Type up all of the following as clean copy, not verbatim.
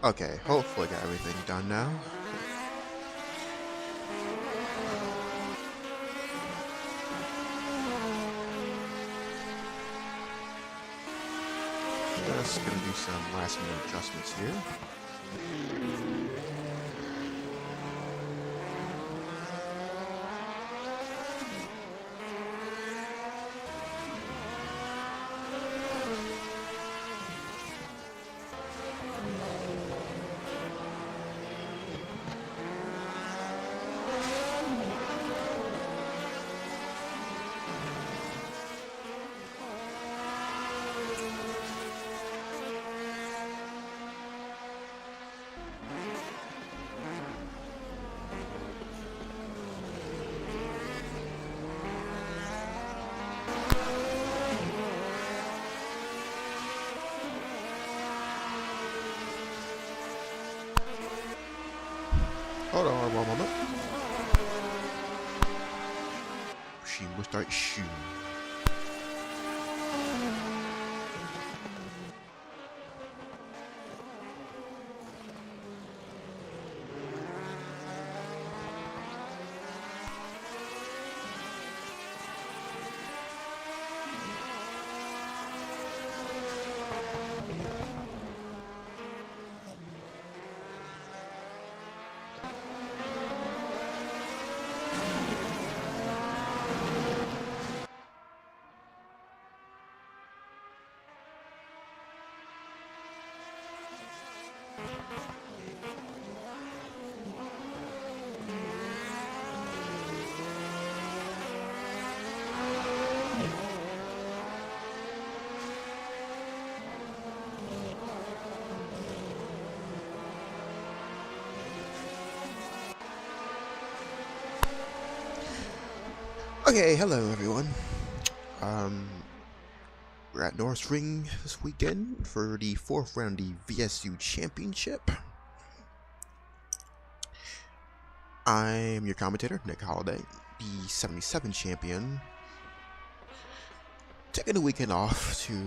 Okay, hopefully I got everything done now. Just gonna do some last minute adjustments here. Hold on one moment. She will start shooting. Okay, hello everyone. We're at Norisring this weekend for the 4th round of the VSU Championship. I'm your commentator, Nick Holiday, the 77 champion. Taking the weekend off to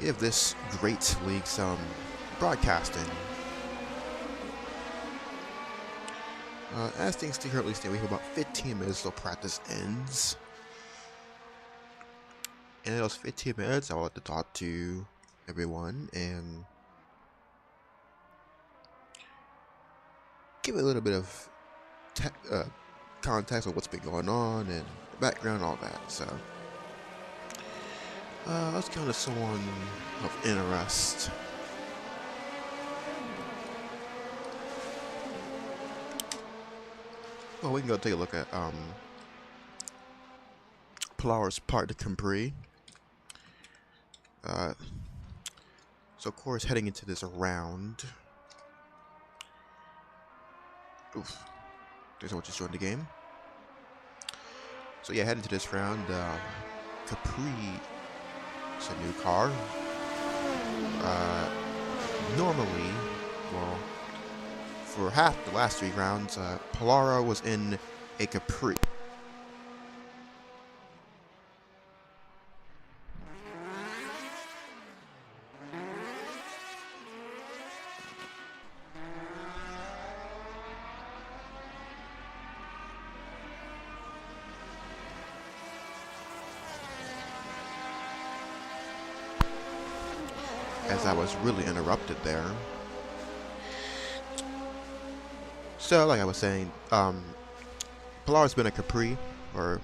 give this great league some broadcasting. As things currently stand, we have about 15 minutes till practice ends. And in those 15 minutes, I would like to talk to everyone and give a little bit of context of what's been going on and background, all that. So, let's go to someone of interest. Well, we can go take a look at Pilar's part de Capri. So of course, heading into this round. Oof. There's what just joined the game. So yeah, heading to this round, Capri is a new car. Normally, well, for half the last 3 rounds, Pilara was in a Capri. As I was really interrupted there. So, like I was saying, Pilar's been a Capri, or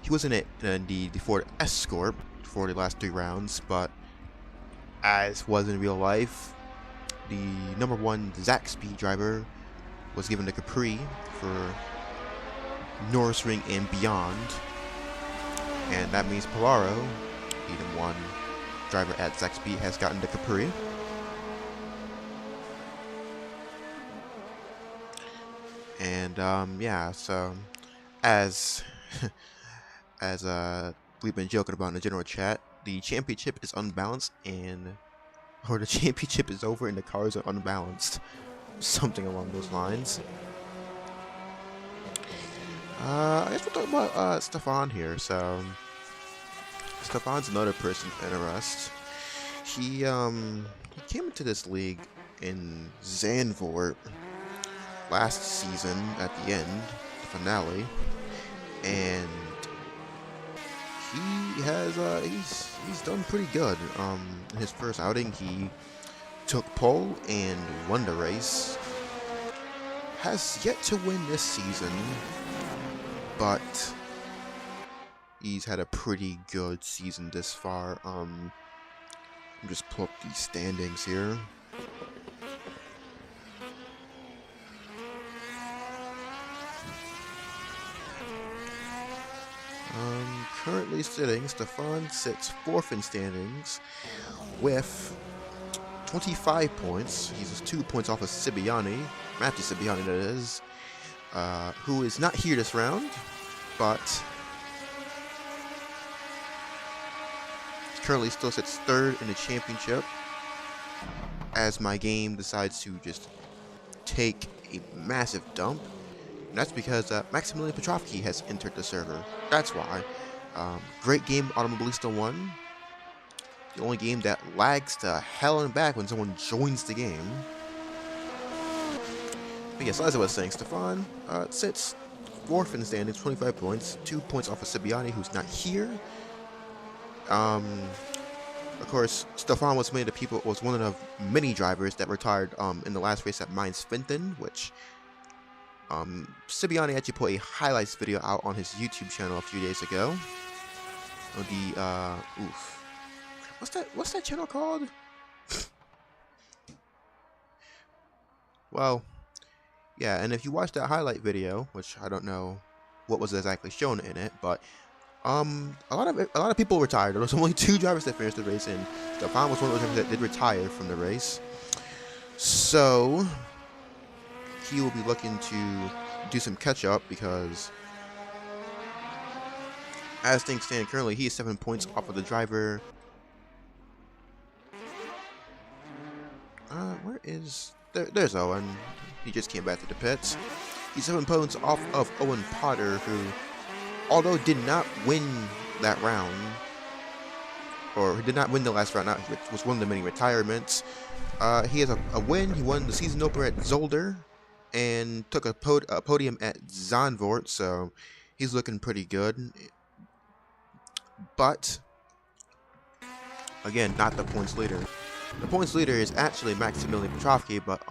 he was in it in the Ford Escort for the last 3 rounds, but as was in real life, the #1 Zaxby driver was given the Capri for Norisring and beyond, and that means Pilaro, the #1 driver at Zaxby, has gotten the Capri. And yeah, so as we've been joking about in the general chat, the championship is unbalanced, or the championship is over and the cars are unbalanced, something along those lines. I guess we'll talk about Stefan here. So Stefan's another person of interest. He came into this league in Zandvoort last season at the end, the finale, and he has he's done pretty good. In his first outing, he took pole and won the race. Has yet to win this season, but he's had a pretty good season this far. I'll just pull up these standings here. Currently sitting, Stefan sits 4th in standings with 25 points. He's just 2 points off of Sibiani, Matthew Sibiani that is, who is not here this round, but currently still sits 3rd in the championship, as my game decides to just take a massive dump. And that's because Maximillian Putrafki has entered the server. That's why. Great game, Automobilista 1. The only game that lags to hell and back when someone joins the game. But yes, as I was saying, Stefan sits 4th in the standings, 25 points, 2 points off of Sibiani, who's not here. Of course, Stefan was one of the many drivers that retired in the last race at Mainz-Finthen, which Sibiani actually put a highlights video out on his YouTube channel a few days ago. What's that channel called? Well, yeah, and if you watch that highlight video, which I don't know what was exactly shown in it, but a lot of people retired. There was only 2 drivers that finished the race, and Stefan was one of those drivers that did retire from the race. So he will be looking to do some catch up because, as things stand currently, he is 7 points off of the driver. Where is there's Owen? He just came back to the pits. He's 7 points off of Owen Potter, who, although did not win that round, or did not win the last round, which was one of the many retirements. He has a win. He won the season opener at Zolder and took a podium at Zandvoort, so he's looking pretty good. But again, not the points leader. The points leader is actually Maximillian Putrafki, but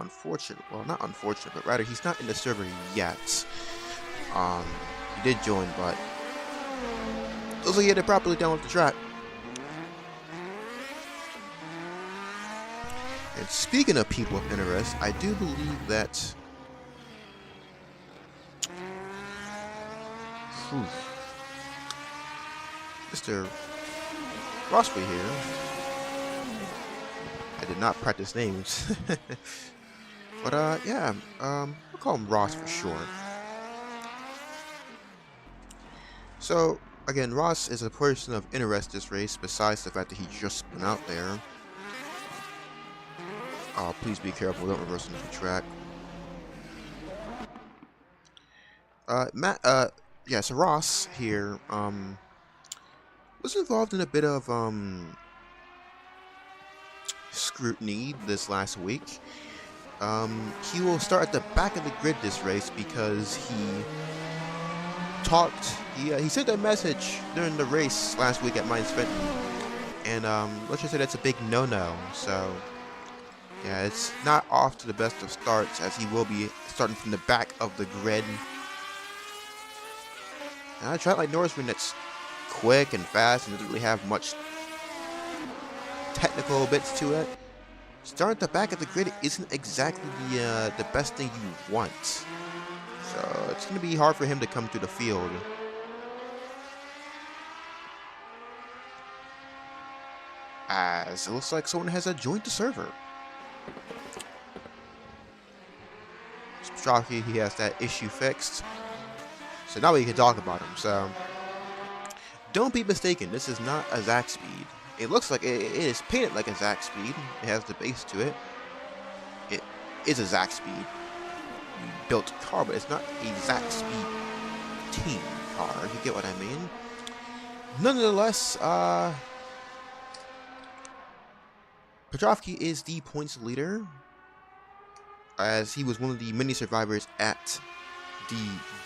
not unfortunate, but rather he's not in the server yet. He did join, but looks like he had it properly down with the track. And speaking of people of interest, I do believe that Mr. Rosby here. I did not practice names. But yeah, we'll call him Ross for short. So again, Ross is a person of interest this race, besides the fact that he just been out there. Please be careful, don't reverse into the track. Yeah, so Ross here, was involved in a bit of, scrutiny this last week. He will start at the back of the grid this race because he sent a message during the race last week at Mainz-Finthen, and let's just say that's a big no-no. So yeah, it's not off to the best of starts, as he will be starting from the back of the grid. And I tried like Norisring that's quick and fast and doesn't really have much technical bits to it. Starting at the back of the grid isn't exactly the best thing you want. So it's going to be hard for him to come through the field. As it looks like someone has joined the server. Putrafki, he has that issue fixed. So now we can talk about him. So don't be mistaken, this is not a Zach speed. It looks like it is painted like a Zach speed. It has the base to it. It is a Zach speed built car, but it's not a Zach speed team car, if you get what I mean. Nonetheless, Putrafki is the points leader, as he was one of the many survivors at the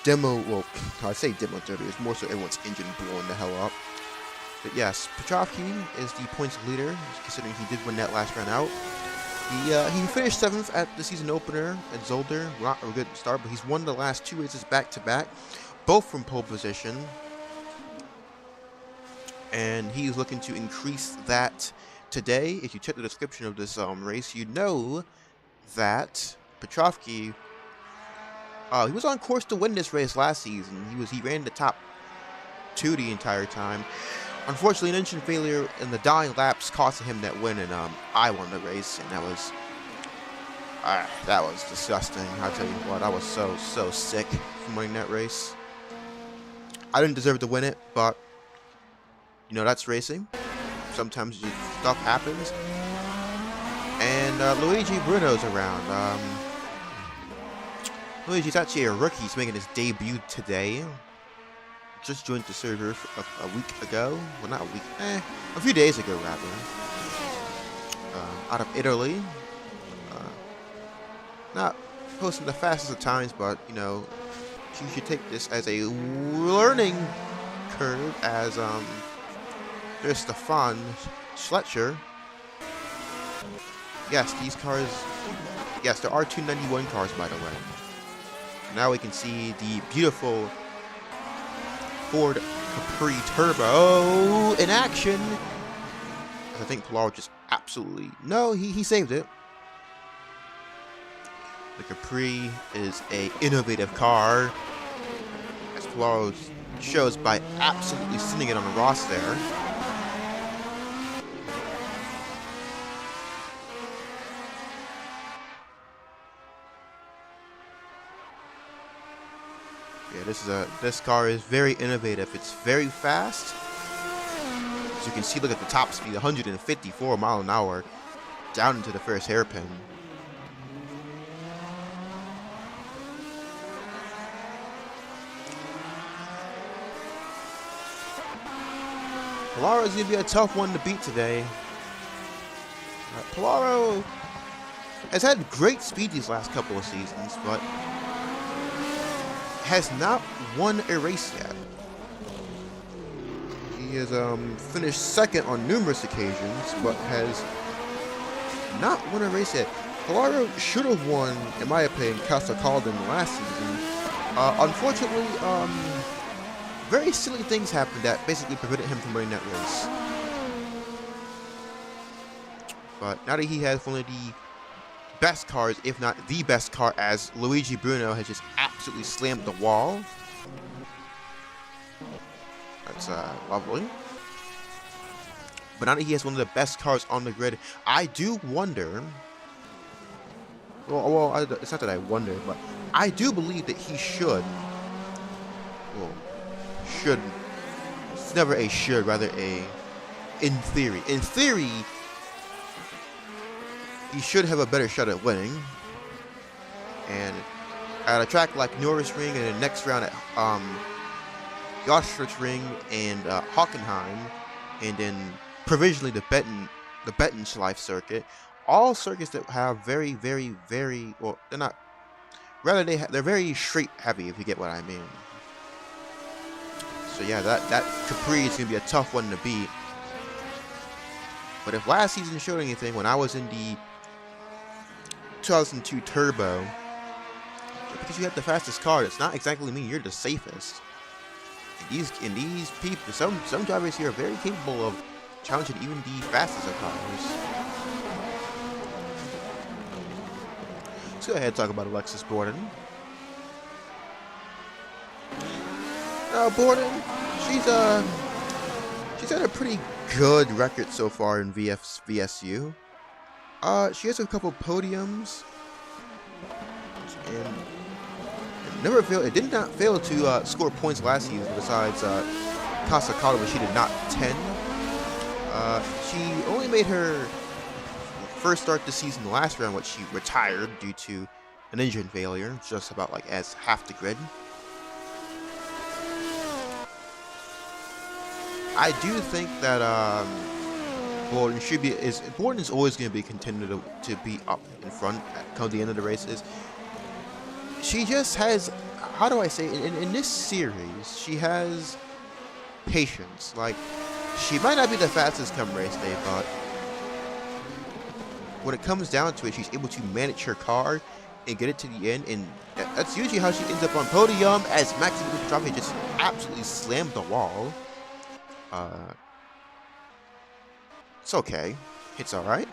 demo, well, I say demo derby, it's more so everyone's engine blowing the hell up. But yes, Putrafki is the points leader, considering he did win that last round out. He finished 7th at the season opener at Zolder. Not a good start, but he's won the last 2 races back-to-back, both from pole position. And he's looking to increase that today. If you check the description of this race, you know that Putrafki, he was on course to win this race last season. He ran the top 2 the entire time. Unfortunately, an engine failure in the dying laps costing him that win, and I won the race, and that was disgusting. I'll tell you what, I was so sick from winning that race. I didn't deserve to win it, but you know, that's racing. Sometimes stuff happens. And Luigi Bruno's around. Luigi's actually a rookie. He's making his debut today. Just joined the server a week ago. Well, not a week. A few days ago, rather. Out of Italy. Not posting the fastest of times, but, you know, you should take this as a learning curve, as, there's Stefan Schletcher. Yes, these cars, yes, there are 291 cars, by the way. Now we can see the beautiful Ford Capri Turbo in action. I think Pallaro just absolutely, no, he saved it. The Capri is a innovative car, as Pallaro shows by absolutely sending it on the Ross there. Yeah, this car is very innovative. It's very fast. As you can see, look at the top speed, 154 miles an hour, down into the first hairpin. Pallaro is going to be a tough one to beat today. Pallaro has had great speed these last couple of seasons, but has not won a race yet. He has finished 2nd on numerous occasions, but has not won a race yet. Pallaro should have won, in my opinion, Casa Calden last season. Unfortunately, very silly things happened that basically prevented him from winning that race. But now that he has one of the best cars, if not the best car, as Luigi Bruno has just absolutely slammed the wall. That's lovely. But now that he has one of the best cars on the grid, I do wonder. Well, it's not that I wonder, but I do believe that he should. Well, should. It's never a should, rather a. In theory. In theory, he should have a better shot at winning. And at a track like Norisring, and the next round at Norisring and Hockenheim, and then provisionally the Bettenschleife circuit, all circuits that have very, very, very, well, they're not, rather they're very straight heavy, if you get what I mean. So yeah, that Capri is going to be a tough one to beat. But if last season showed anything, when I was in the 2002 Turbo, because you have the fastest car, it's not exactly mean you're the safest. And these people, some drivers here are very capable of challenging even the fastest of cars. Let's go ahead and talk about Alexis Borden. Borden, she's had a pretty good record so far in VSU. She has a couple podiums, and it did not fail to score points last season. Besides Casa Calden, where she did not 10. She only made her first start this season the last round, which she retired due to an engine failure, just about like as half the grid. I do think that Borden should be Borden is always going to be a contender to be up in front come the end of the races. She just has, how do I say, in this series, she has patience. Like, she might not be the fastest come race day, but when it comes down to it, she's able to manage her car and get it to the end, and that's usually how she ends up on podium, as Maximillian Putrafki just absolutely slammed the wall. It's okay. It's alright.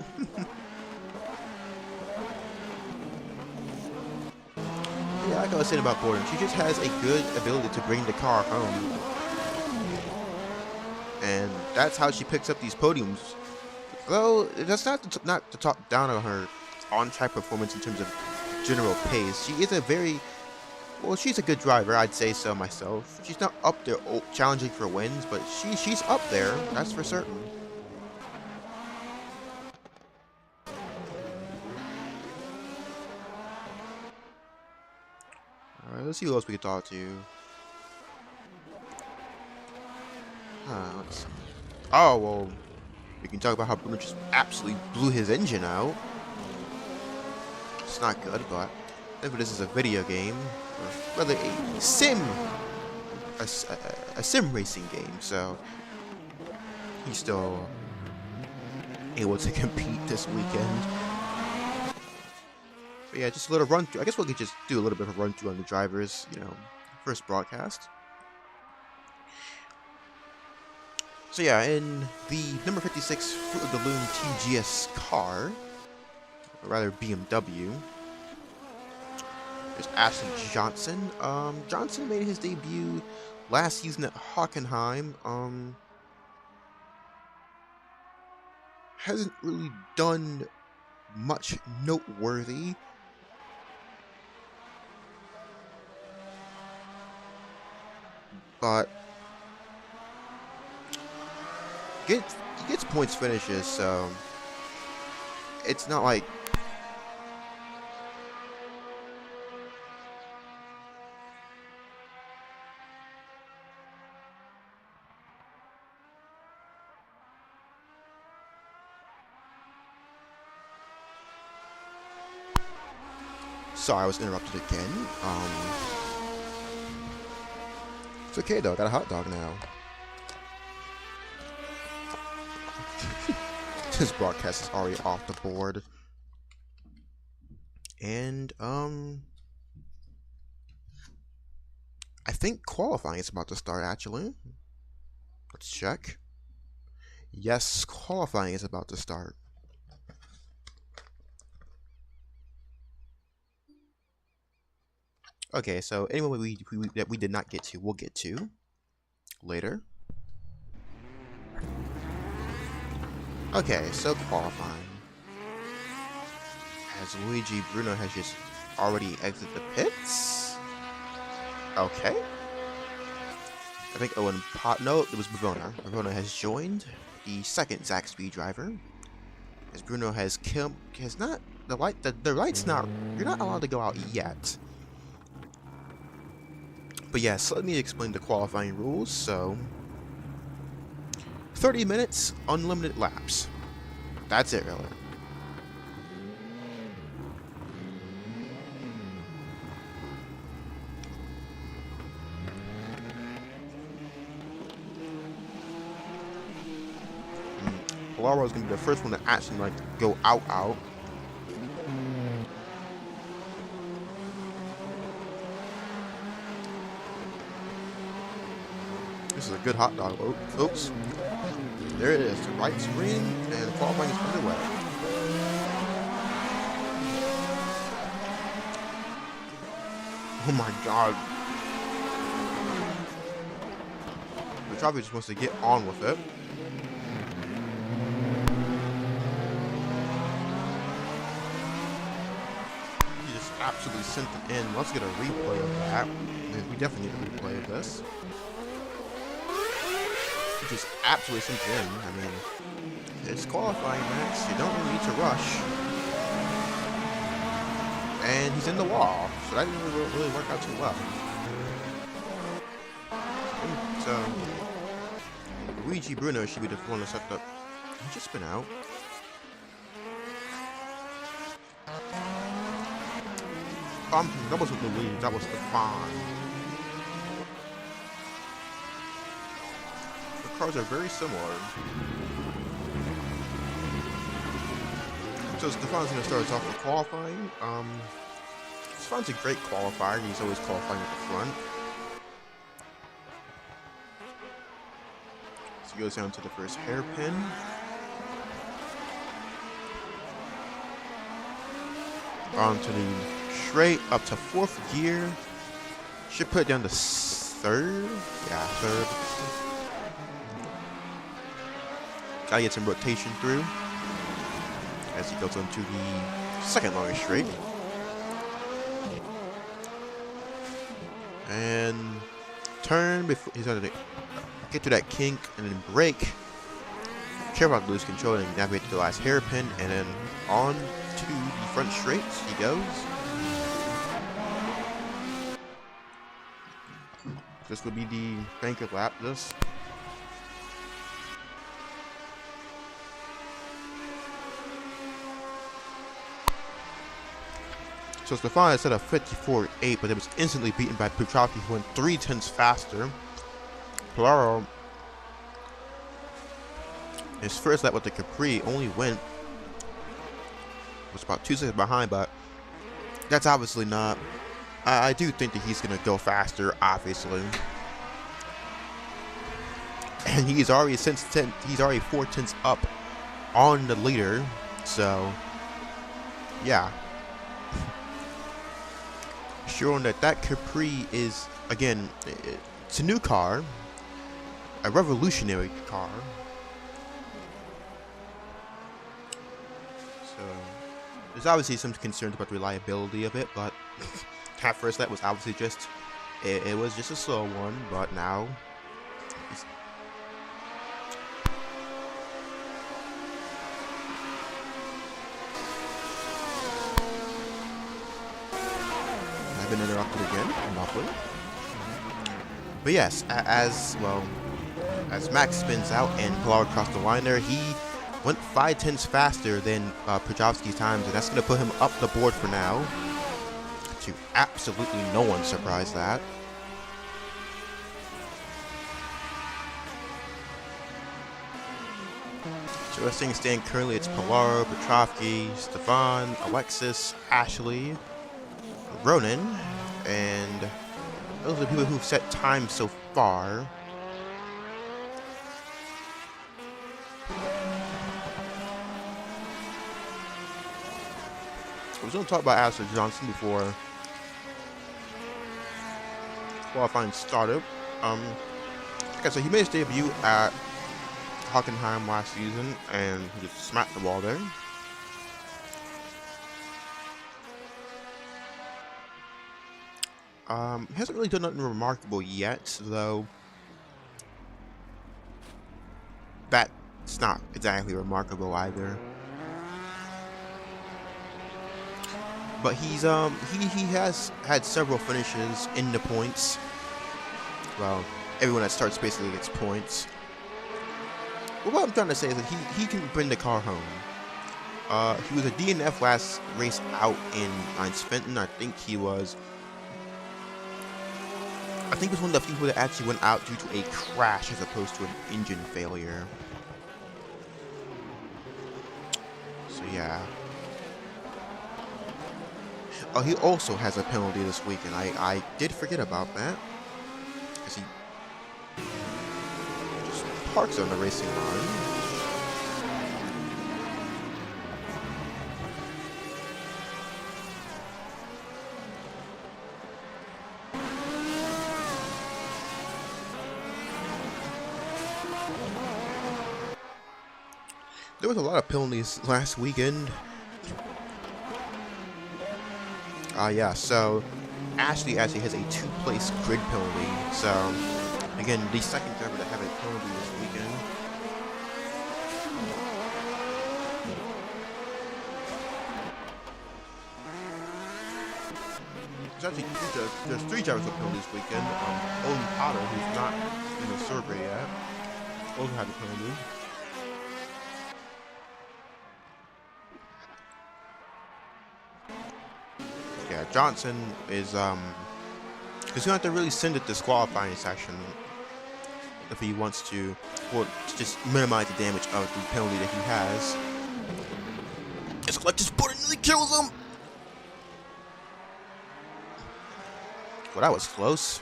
Yeah, like I was saying about Borden, she just has a good ability to bring the car home. And that's how she picks up these podiums. Though, that's not to talk down on her on-track performance in terms of general pace. She is a very... Well, she's a good driver, I'd say so myself. She's not up there challenging for wins, but she's up there, that's for certain. Alright, let's see who else we can talk to. Oh, well, we can talk about how Bruno just absolutely blew his engine out. It's not good, but if this is a video game, or rather a sim racing game, so he's still able to compete this weekend. But yeah, just a little run through. I guess we could just do a little bit of a run through on the drivers, you know, first broadcast. So yeah, in the number 56 Fruit of the Loom TGS car, or rather BMW, there's Ashley Johnson. Johnson made his debut last season at Hockenheim. Hasn't really done much noteworthy. But he gets points finishes, so it's not like sorry, I was interrupted again. It's okay though, I got a hot dog now. This broadcast is already off the board. And, I think qualifying is about to start, actually. Let's check. Yes, qualifying is about to start. Okay, so anyone that we did not get to, we'll get to later. Okay, so qualifying. As Luigi Bruno has just already exited the pits. Okay. I think Owen no, it was Bravona. Bravona has joined the second Zach Speed driver. As Bruno has not the light's not, you're not allowed to go out yet. But yes, let me explain the qualifying rules. So 30 minutes, unlimited laps. That's it, really. Laura is going to be the first one to actually like go out. This is a good hot dog, folks. There it is, the right screen, and the qualifying is underway. Oh my god. The driver just wants to get on with it. He just absolutely sent it in. Let's get a replay of that. We definitely need a replay of this. Just absolutely sent it in. I mean, it's qualifying, Max. You don't really need to rush. And he's in the wall, so that didn't really work out too well. So, Luigi Bruno should be the one to set up He just spin out. That wasn't Louise, that was Stefan. The cars are very similar. So Stefan's going to start us off with qualifying. Stefan's a great qualifier. He's always qualifying at the front. So he goes down to the first hairpin. On to the straight up to 4th gear. Should put it down to 3rd. Yeah, 3rd. Gotta get some rotation through as he goes into the 2nd longest straight. And turn before he's gonna get to that kink and then brake. Careful not to lose control and navigate to the last hairpin, and then on to the front straights he goes. This would be the banker lap. This. So Stefan set a 54.8, but it was instantly beaten by Putrafki, who went 0.3 faster. Polaro, his first lap with the Capri, only was about 2 seconds behind, but that's obviously not. I do think that he's gonna go faster, obviously, and he's already he's already 0.4 up on the leader. So yeah. Showing that Capri is, again, it's a new car, a revolutionary car. So there's obviously some concerns about the reliability of it, but at first that was obviously just it was just a slow one, but now it's I've been interrupted again, lovely. But yes, as Max spins out and Polaro crossed the line there, he went 0.5 faster than Putrafki's times, and that's going to put him up the board for now. To absolutely no one's surprise that. So as things stand currently, it's Polaro, Putrafki, Stefan, Alexis, Ashley, Ronan, and those are the people who've set time so far. I was going to talk about Alistair Johnson before qualifying started. Okay, so he made his debut at Hockenheim last season, and he just smacked the ball there. He hasn't really done nothing remarkable yet, though. That's not exactly remarkable either. But he has had several finishes in the points. Well, everyone that starts basically gets points. But what I'm trying to say is that he can bring the car home. He was a DNF last race out in Mainz-Finthen. I think he was one of the people that actually went out due to a crash as opposed to an engine failure. So yeah. Oh, he also has a penalty this week, and I did forget about that. Because he just parks on the racing line. There was a lot of penalties last weekend. Yeah, so Ashley actually has a 2-place grid penalty. So, again, the second driver to have a penalty this weekend. There's 3 drivers with penalties this weekend. Owen Potter, who's not in the survey yet, also had a penalty. Johnson is he's gonna have to really send it disqualifying section if he wants to, well, to just minimize the damage of the penalty that he has. It's like just put it and kills him. Well, that was close.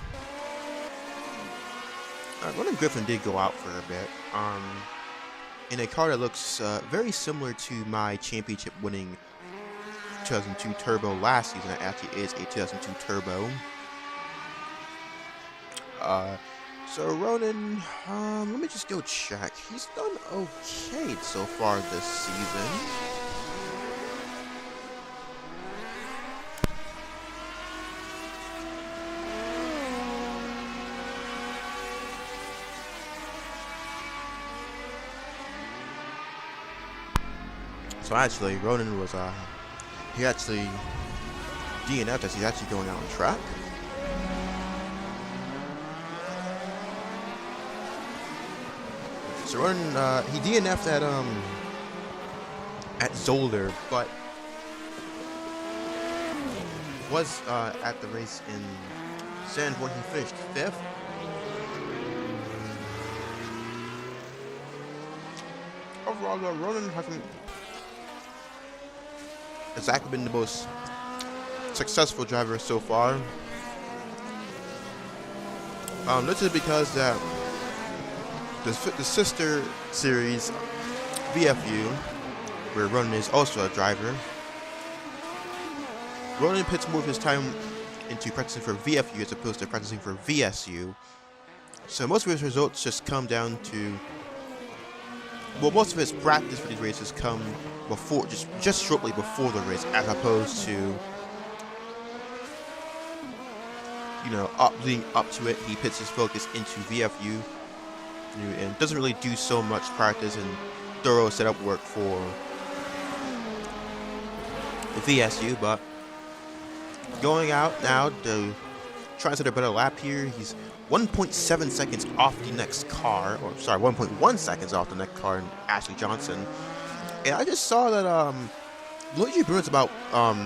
Ronan Griffin did go out for a bit. In a car that looks very similar to my championship-winning 2002 Turbo last season. It actually is a 2002 Turbo. So Ronan, let me just go check. He's done okay so far this season. So actually, Ronan was, he actually DNF'd as he's actually going out on track. So Ronan, he DNF'd at Zolder, but was at the race in Sand where he finished 5th. Overall, though, Ronan hasn't exactly been the most successful driver so far. This is because that the sister series VFU, where Ronan is also a driver, Ronan puts more of his time into practicing for VFU as opposed to practicing for VSU. So most of his results just come down to, well, most of his practice for these races come before, just shortly before the race, as opposed to, you know, leading up to it. He puts his focus into VFU and doesn't really do so much practice and thorough setup work for the VSU. But going out now to try and set a better lap here, he's 1.7 seconds off the next car, or sorry, 1.1 seconds off the next car in Ashley Johnson. And I just saw that Luigi Bruno's about what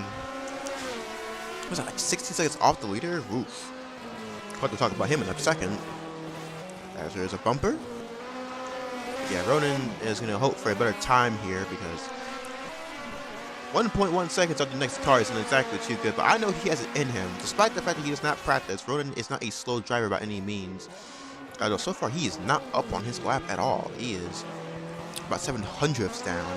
was that, like 16 seconds off the leader? Oof. I'll have to talk about him in a second. As there's a bumper. Yeah, Ronan is going to hope for a better time here because 1.1 seconds off the next car isn't exactly too good, but I know he has it in him. Despite the fact that he does not practice, Ronan is not a slow driver by any means. Although so far he is not up on his lap at all. He is about 700ths down.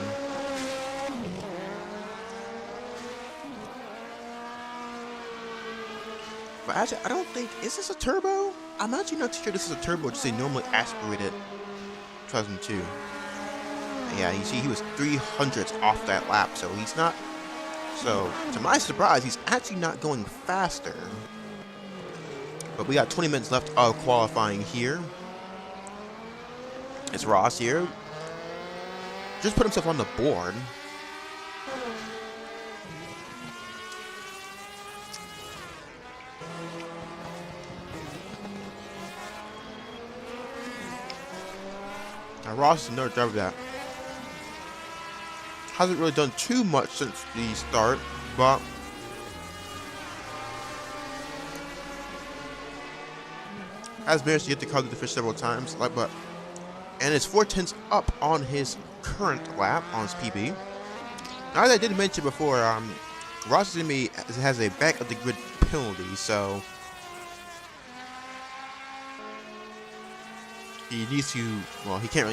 But actually, I don't think, is this a turbo? I'm actually not too sure this is a turbo, just a normally aspirated 2002. Yeah, you see he was 300ths off that lap, so he's not, so to my surprise, he's actually not going faster. But we got 20 minutes left of qualifying here. It's Ross here. Just put himself on the board. Now Ross is another driver that hasn't really done too much since the start, but has managed to get the car to the fish several times. And it's 4/10 up on his current lap on his PB. Now, as I did mention before, Ross has a back of the grid penalty, so he needs to. Well, he can't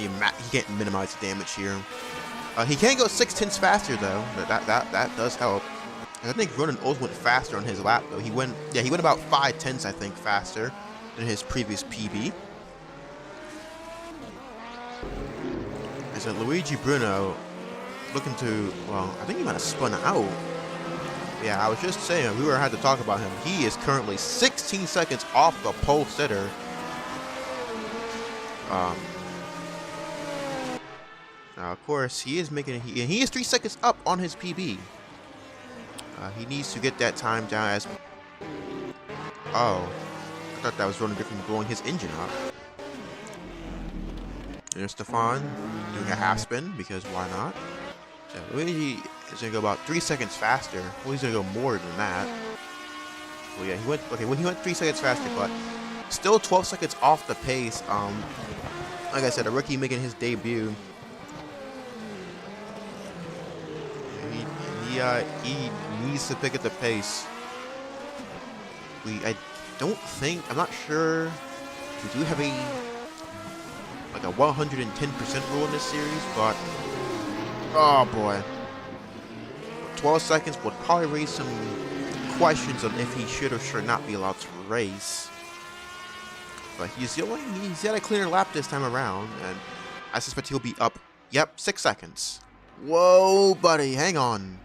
minimize the damage here. He can go 6/10 faster though. That does help. And I think Ronan also went faster on his lap though. He went about 5/10 I think faster than his previous PB. And so Luigi Bruno looking to, well, I think he might have spun out. Yeah, I was just saying, we had to talk about him. He is currently 16 seconds off the pole sitter. Now, of course, he is 3 seconds up on his PB. He needs to get that time down as. Oh, I thought that was Ronan Griffin blowing his engine up. There's Stefan doing a half spin because why not? So Luigi is going to go about 3 seconds faster. Well, he's going to go more than that. Well, yeah, he went, okay, well, he went 3 seconds faster, but still 12 seconds off the pace. Like I said, a rookie making his debut. He needs to pick up the pace. I'm not sure. We do have like a 110% rule in this series, but oh boy, 12 seconds would probably raise some questions on if he should or should not be allowed to race. But he's had a cleaner lap this time around, and I suspect he'll be up. Yep, 6 seconds. Whoa, buddy, hang on.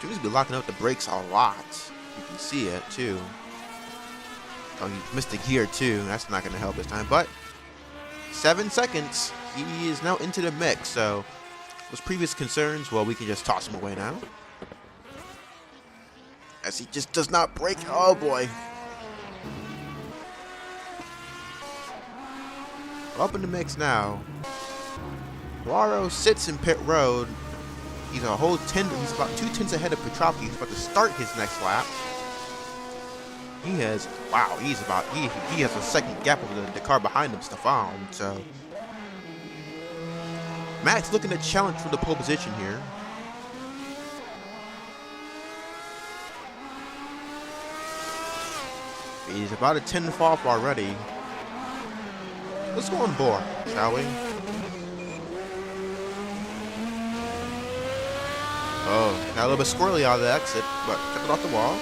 Seems to be locking out the brakes a lot. You can see it too. Oh, he missed a gear too. That's not going to help this time. But 7 seconds. He is now into the mix. So those previous concerns, well, we can just toss him away now. As he just does not brake. Oh boy. Up in the mix now. Poirot sits in pit road. He's a whole 10. He's about 2 tenths ahead of Putrafki. He's about to start his next lap. He has, wow, he has a second gap over the car behind him, Stefan. So Max looking to challenge for the pole position here. He's about a 10th off already. Let's go on board, shall we? Oh, got a little bit squirrely out of the exit, but kept it off the wall.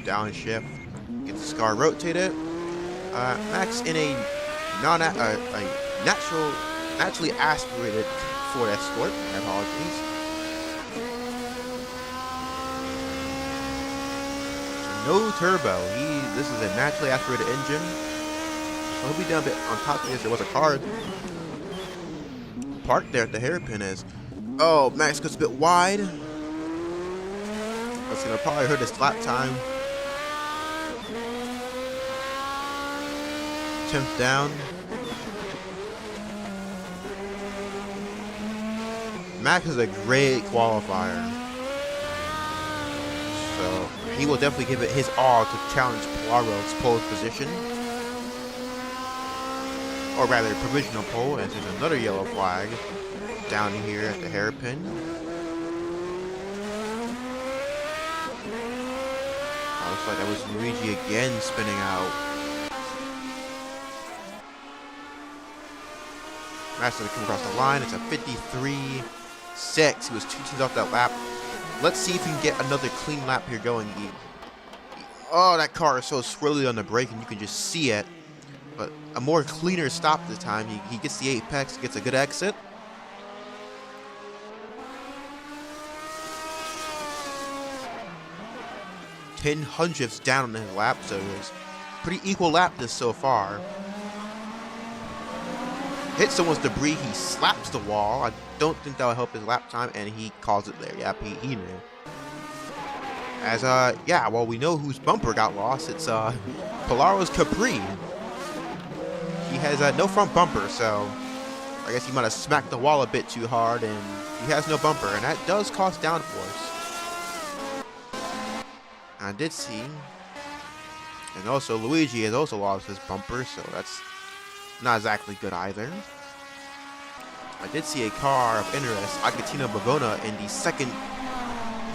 Downshift, get the car rotated. Max in a naturally aspirated Ford Escort. My apologies. No turbo. This is a naturally aspirated engine. So he'll be down a bit on top of this. There was a car parked there at the hairpin. Oh, Max goes a bit wide. That's gonna probably hurt his lap time. 10th down. Max is a great qualifier. So he will definitely give it his all to challenge Poirot's pole position. Or rather, provisional pole, as there's another yellow flag down here at the hairpin. Looks like that was Luigi again spinning out. Max going to come across the line. It's a 53.6. He was 2 tenths off that lap. Let's see if he can get another clean lap here going. Oh, that car is so swirly on the brake, and you can just see it. But a more cleaner stop this time. He gets the apex, gets a good exit. Ten hundredths down on his lap, so it's pretty equal lap this so far. Hits someone's debris, he slaps the wall. I don't think that'll help his lap time, and he calls it there. Yep, he knew. As yeah, well, we know whose bumper got lost. It's Polaro's Capri. He has no front bumper, so I guess he might have smacked the wall a bit too hard, and he has no bumper, and that does cost downforce. I did see, and also Luigi has also lost his bumper, so that's not exactly good either. I did see a car of interest, Agostino Bavona, in the second.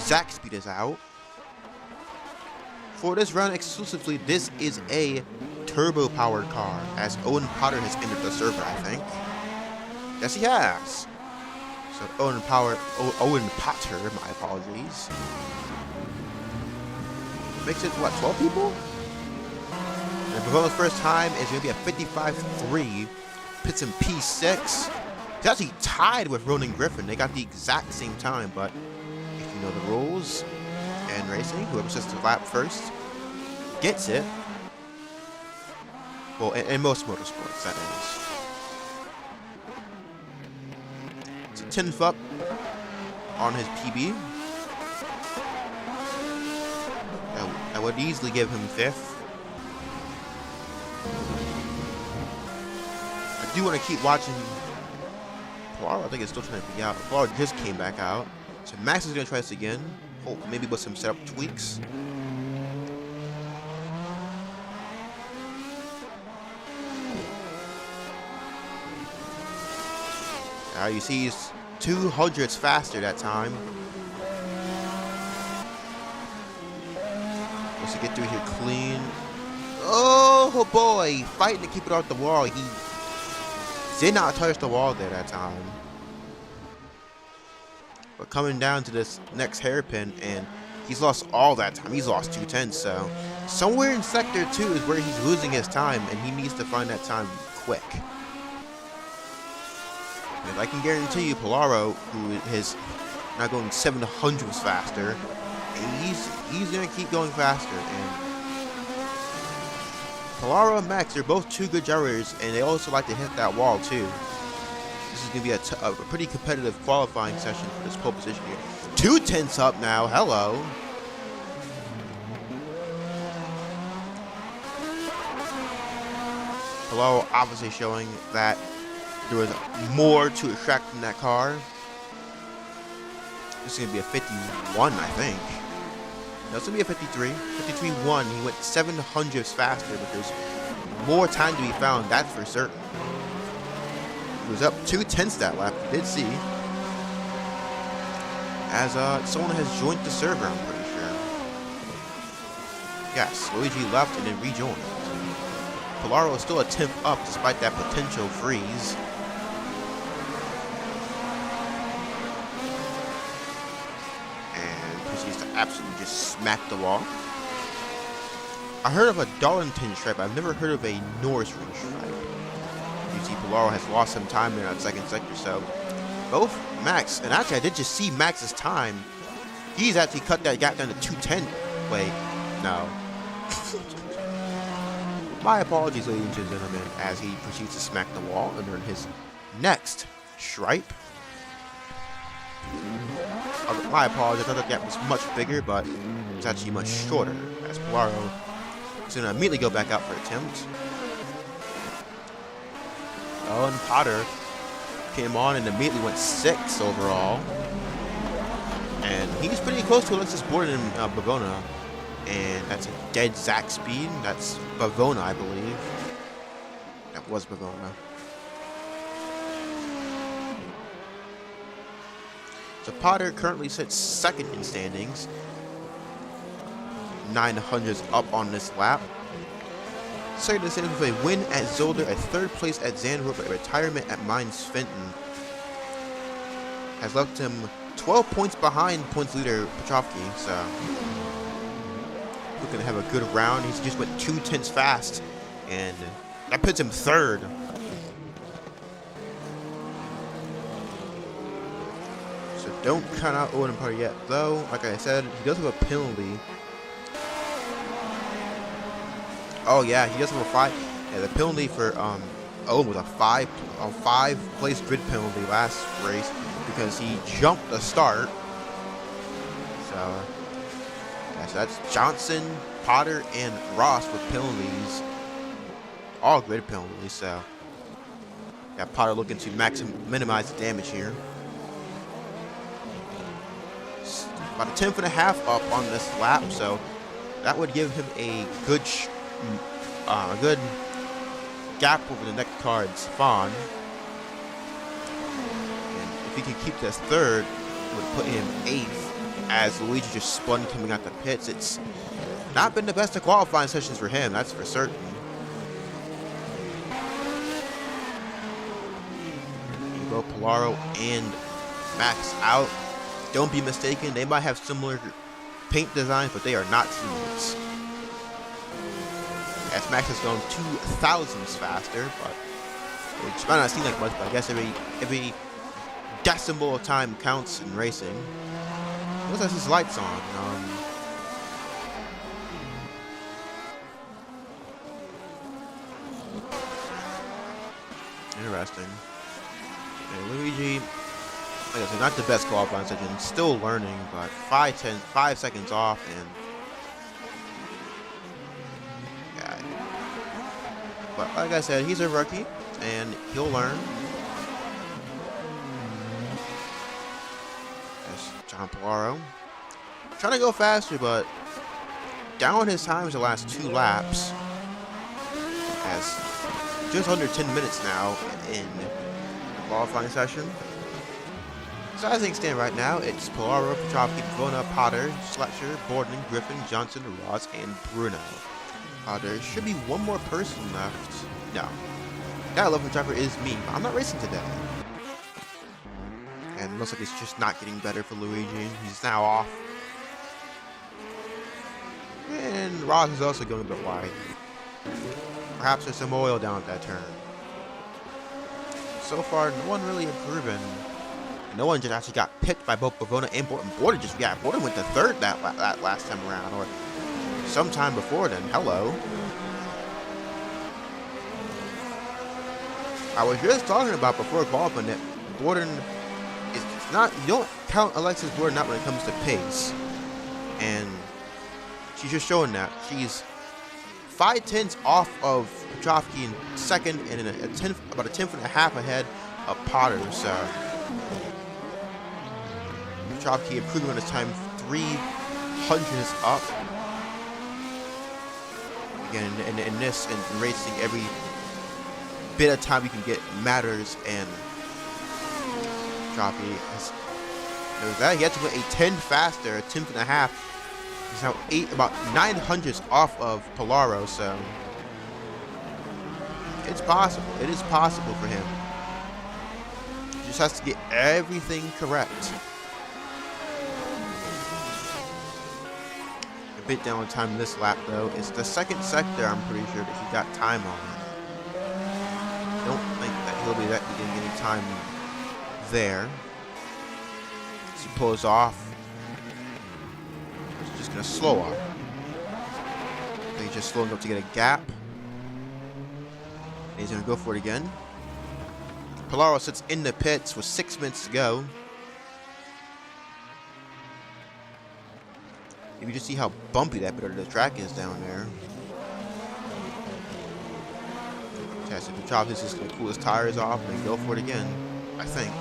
Zach speed is out. For this round exclusively, this is a turbo-powered car, as Owen Potter has entered the server, I think. Yes, he has. So Owen Potter, my apologies. Makes it, what, 12 people? And Bavona's first time is going to be a 55.3. Pits in P6. He's actually tied with Ronan Griffin. They got the exact same time, but if you know the rules and racing, whoever sets the lap first gets it. Well, in most motorsports, that is. It's a 10th up on his PB. That That would easily give him 5th. I do want to keep watching Pollaro. I think it's still trying to be out. Pollaro just came back out. So Max is going to try this again. Oh, maybe with some setup tweaks. You see he's 200s faster that time. Let's get through here clean. Oh boy, fighting to keep it off the wall. He did not touch the wall there that time. But coming down to this next hairpin, and he's lost all that time. He's lost 2/10, so somewhere in sector 2 is where he's losing his time, and he needs to find that time quick. And I can guarantee you, Pollaro, who is now going 700s faster, he's gonna keep going faster. And Pollaro and Max, they're both 2 good gyrators, and they also like to hit that wall too. This is gonna be a pretty competitive qualifying session for this pole position here. 2/10 up now. Hello. Pollaro obviously showing that there was more to extract from that car. This is going to be a 51, I think. No, it's going to be a 53. 53.1. He went 700s faster, but there's more time to be found, that's for certain. He was up 2/10 that lap, you did see. As someone has joined the server, I'm pretty sure. Yes, Luigi left and then rejoined. Pollaro is still a 10th up despite that potential freeze. Absolutely just smacked the wall. I heard of a Darlington stripe. I've never heard of a Norisring stripe. You see Pollaro has lost some time in that second sector, so both Max, and actually I did just see Max's time. He's actually cut that gap down to 2:10. Wait, no. My apologies, ladies and gentlemen, as he proceeds to smack the wall and earn his next stripe. My apologies, I thought that gap was much bigger, but it's actually much shorter, as Pollaro is going to immediately go back out for attempt. Oh, and Potter came on and immediately went 6th overall. And he's pretty close to Alexis Borden and Bavona. And that's a dead Zach speed. That's Bavona, I believe. That was Bavona. So Potter currently sits 2nd in standings. 900s up on this lap. Second in standings with a win at Zolder, a 3rd place at Zandvoort, but a retirement at Mainz-Finthen has left him 12 points behind points leader Putrafki. So looking to have a good round. He's just went 2/10 fast, and that puts him 3rd. Don't count out Owen and Potter yet, though. Like I said, he does have a penalty. Oh yeah, he does have a 5. Yeah, the penalty for Owen was a 5-place grid penalty last race because he jumped the start. So yeah, so that's Johnson, Potter, and Ross with penalties. All grid penalties. So got Potter looking to minimize the damage here. About a 10th and a half up on this lap, so that would give him a good gap over the next car in Spawn. And if he could keep this 3rd, it would put him 8th as Luigi just spun coming out the pits. It's not been the best of qualifying sessions for him, that's for certain. You go Pollaro and Max out. Don't be mistaken, they might have similar paint designs, but they are not teammates. As Max has gone 2,000s faster, but which might not seem like much, but I guess every decimal of time counts in racing. Looks like his lights on. Interesting. And Luigi, like I said, not the best qualifying session, still learning, but 5 seconds off, and But like I said, he's a rookie, and he'll learn. That's John Polaro. Trying to go faster, but down his times the last 2 laps. As just under 10 minutes now in the qualifying session. So as things stand right now, it's Polaro, Putrafki, Pavona, Potter, Sletcher, Borden, Griffin, Johnson, Ross, and Bruno. There should be one more person left. No. That 11th driver is me, but I'm not racing today. And it looks like it's just not getting better for Luigi. He's now off. And Ross is also going a bit wide. Perhaps there's some oil down at that turn. So far, no one really improving. No one just actually got picked by both Pavona and Borden. Borden went to 3rd that last time around, or sometime before then. Hello. I was just talking about before qualifying that Borden is not. You don't count Alexis Borden out when it comes to pace, and she's just showing that she's 5/10 off of Putrafki in 2nd, and about a 10th and a half ahead of Potter. So Putrafki improving on his time 300 up. Again, in this and racing, every bit of time you can get matters, and Putrafki has that. He had to go a 10 faster, a 10th and a half. He's now about 900 off of Polaro, so it's possible. It is possible for him. He just has to get everything correct. A bit down on time this lap, though. It's the 2nd sector, I'm pretty sure, that he got time on. I don't think that he'll be getting any time there. As he pulls off. He's just going to slow up. He's just slowing up to get a gap. And he's going to go for it again. Polaro sits in the pits with 6 minutes to go. If you just see how bumpy that bit of the track is down there. Fantastic. Putrafki is just going to cool his tires off and go for it again, I think.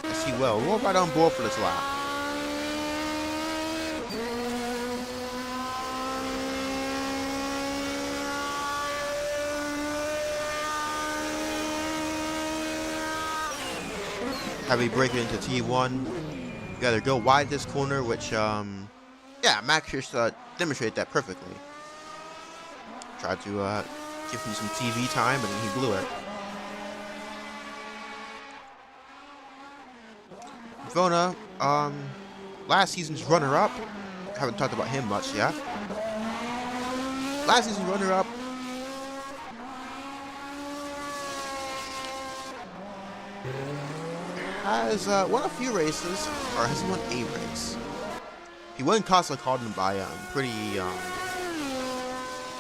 Yes, he will. We're right on board for this lap. Heavy breaking into T1. You gotta go wide this corner, which, yeah, Max just demonstrated that perfectly. Tried to give him some TV time, and he blew it. Pavona, last season's runner-up. Haven't talked about him much yet. Last season's runner-up. Has won a few races, or has he won a race? He won Casa Calden by pretty,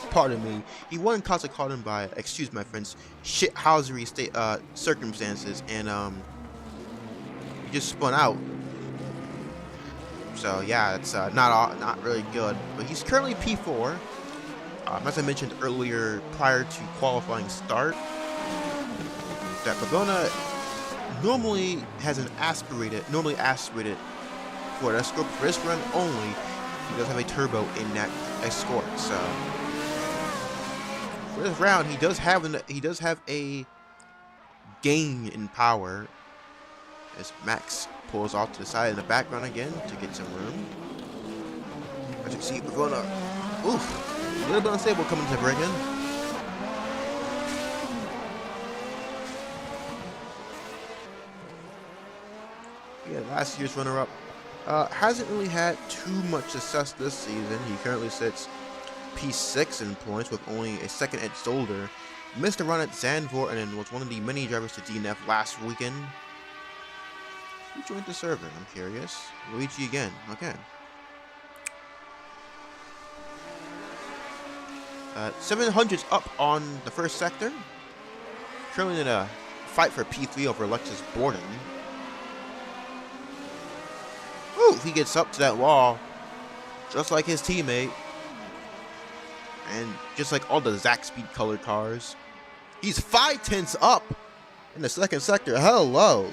pardon me. He won Casa Calden by, excuse my friends, shithousery circumstances, and he just spun out. So yeah, it's not really good. But he's currently P4. As I mentioned earlier, prior to qualifying start, that Pavona normally has an aspirated Ford Escort. For this run only, he does have a turbo in that Escort. So for this round, he does have a gain in power as Max pulls off to the side in the background again to get some room. As you can see, Pavona, oof, a little bit unstable coming to break in. Yeah, last year's runner-up hasn't really had too much success this season. He currently sits P6 in points with only a second at Zolder. Missed a run at Zandvoort and was one of the many drivers to DNF last weekend. Who joined the server? I'm curious. Luigi again. Okay. 700's up on the first sector. Currently in a fight for P3 over Alexis Borden. Ooh, he gets up to that wall, just like his teammate. And just like all the Zach Speed colored cars, he's 5/10 up in the second sector. Hello.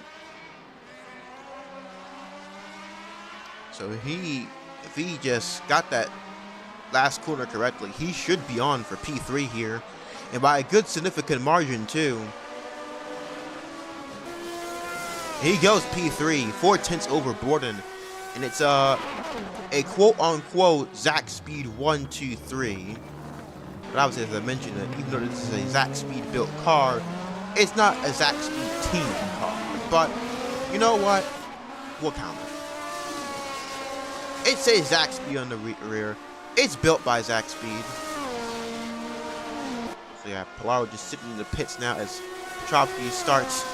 So if he just got that last corner correctly, he should be on for P3 here, and by a good significant margin too. He goes P3, 4/10 over Borden, and it's a quote-unquote Zach Speed 1, 2, 3. But obviously, as I mentioned, that even though this is a Zach Speed built car, it's not a Zach Speed team car. But you know what? We'll count it. It says Zach Speed on the rear. It's built by Zach Speed. So yeah, Pallaro just sitting in the pits now as Putrafki starts,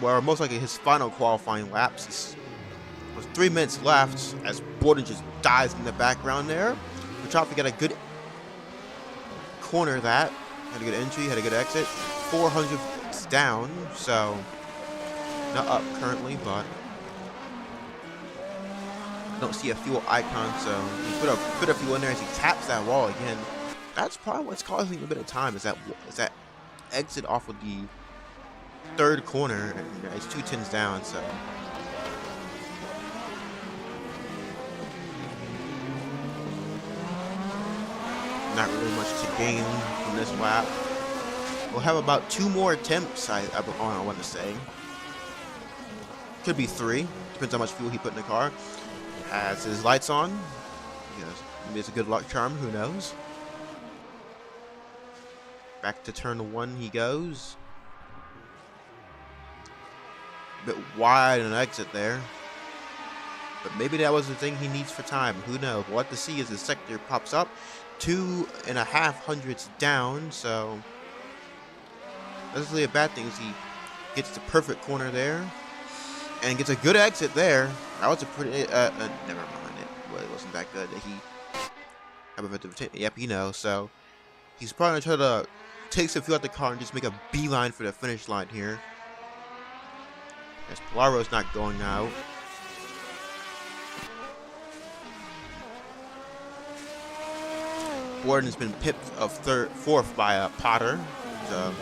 well, most likely his final qualifying laps. With 3 minutes left as Borden just dies in the background there. Putrafki got a good corner that. Had a good entry, had a good exit. 400 down, so not up currently, but I don't see a fuel icon, so he put a bit of fuel in there as he taps that wall again. That's probably what's causing a bit of time, is that exit off of the third corner, and it's 2/10 down, so not really much to gain from this lap. We'll have about 2 more attempts, I want to say. Could be 3, depends how much fuel he put in the car. Has his lights on. Yes, maybe it's a good luck charm, who knows. Back to turn 1 he goes. A bit wide an exit there. But maybe that was the thing he needs for time. Who knows? We'll have to see as the sector pops up. 2.5 hundredths down, so that's really a bad thing is he gets the perfect corner there and gets a good exit there. That was a pretty never mind it wasn't that good. Yep, you know, so he's probably gonna try to take some fuel out the car and just make a beeline for the finish line here. As Pallaro's not going out. Borden has been pipped of fourth by Potter. So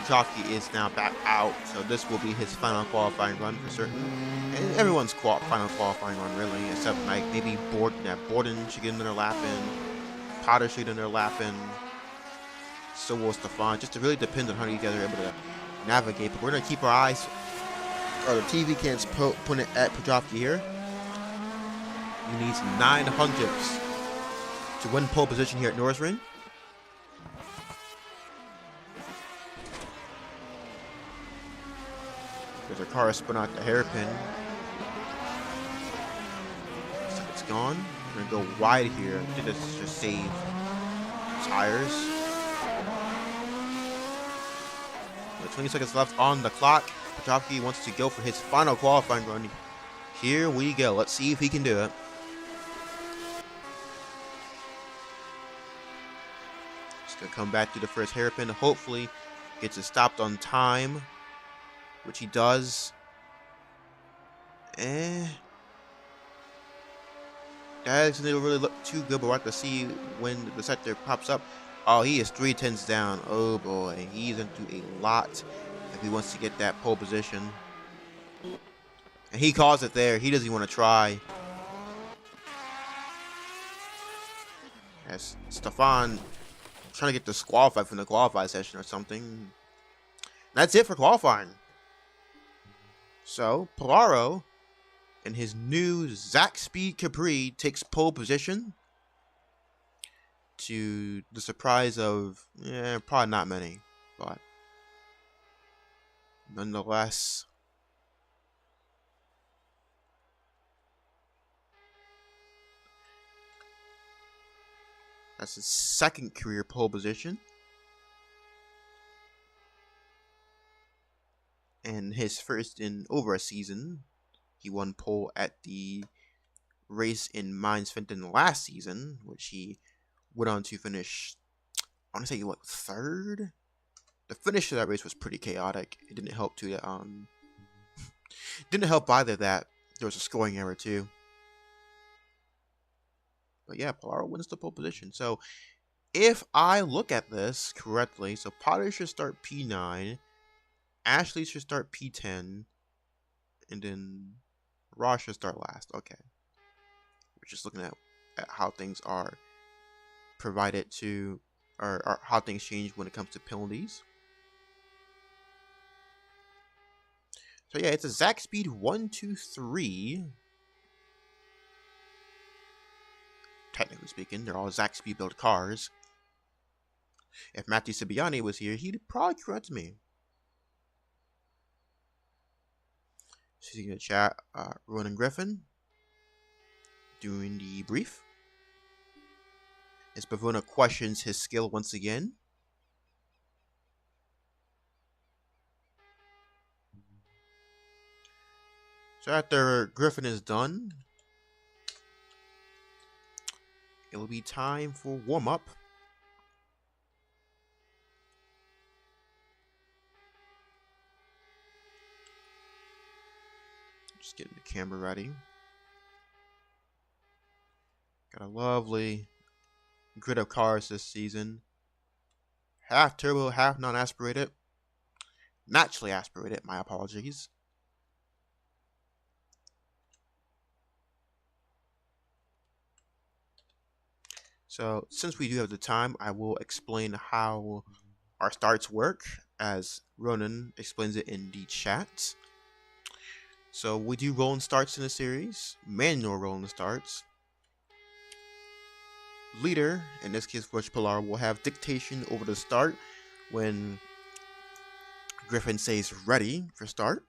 Putrafki is now back out, so this will be his final qualifying run for certain. And everyone's final qualifying run, really, except like maybe Borden. Yeah, Borden should get another lap in. Potter should get another lap in. So will Stefan. Just it really depends on how you guys are able to navigate. But we're gonna keep our eyes, or the TV cams put it at Putrafki here. He needs 9 hundredths to win pole position here at Norisring. There's a car spun out the hairpin. So it's gone. We're gonna go wide here. I think this is just save tires. 20 seconds left on the clock. Putrafki wants to go for his final qualifying run. Here we go. Let's see if he can do it. Just gonna come back to the first hairpin. Hopefully gets it stopped on time, which he does. That doesn't really look too good, but we'll have to see when the sector pops up. Oh, he is 3/10 down. Oh boy, he's into a lot if he wants to get that pole position. And he calls it there. He doesn't even want to try. As Stefan trying to get disqualified from the qualify session or something. That's it for qualifying. So, Pallaro in his new Zach Speed Capri takes pole position, to the surprise of probably not many, but nonetheless, that's his second career pole position. And his first in over a season. He won pole at the race in Mainz-Finthen last season, which he went on to finish, I want to say, what, third? The finish of that race was pretty chaotic. It didn't help didn't help either that there was a scoring error too. But yeah, Polaro wins the pole position. So if I look at this correctly, so Potter should start P9, Ashley should start P10, and then Ross should start last. Okay. We're just looking at how things are provided to, or how things change when it comes to penalties. So yeah, it's a Zach Speed 1, 2, 3. Technically speaking, they're all Zach Speed built cars. If Matthew Sibiani was here, he'd probably correct me. So in the chat, Ronan Griffin doing the brief. As Bavona questions his skill once again. So after Griffin is done, it'll be time for warm-up. Just getting the camera ready. Got a lovely grid of cars this season. Half turbo, half non-aspirated. Naturally aspirated, my apologies. So, since we do have the time, I will explain how our starts work, as Ronan explains it in the chat. So, we do rolling starts in the series, manual rolling starts. Leader, in this case, Bush Pilar, will have dictation over the start when Griffin says ready for start.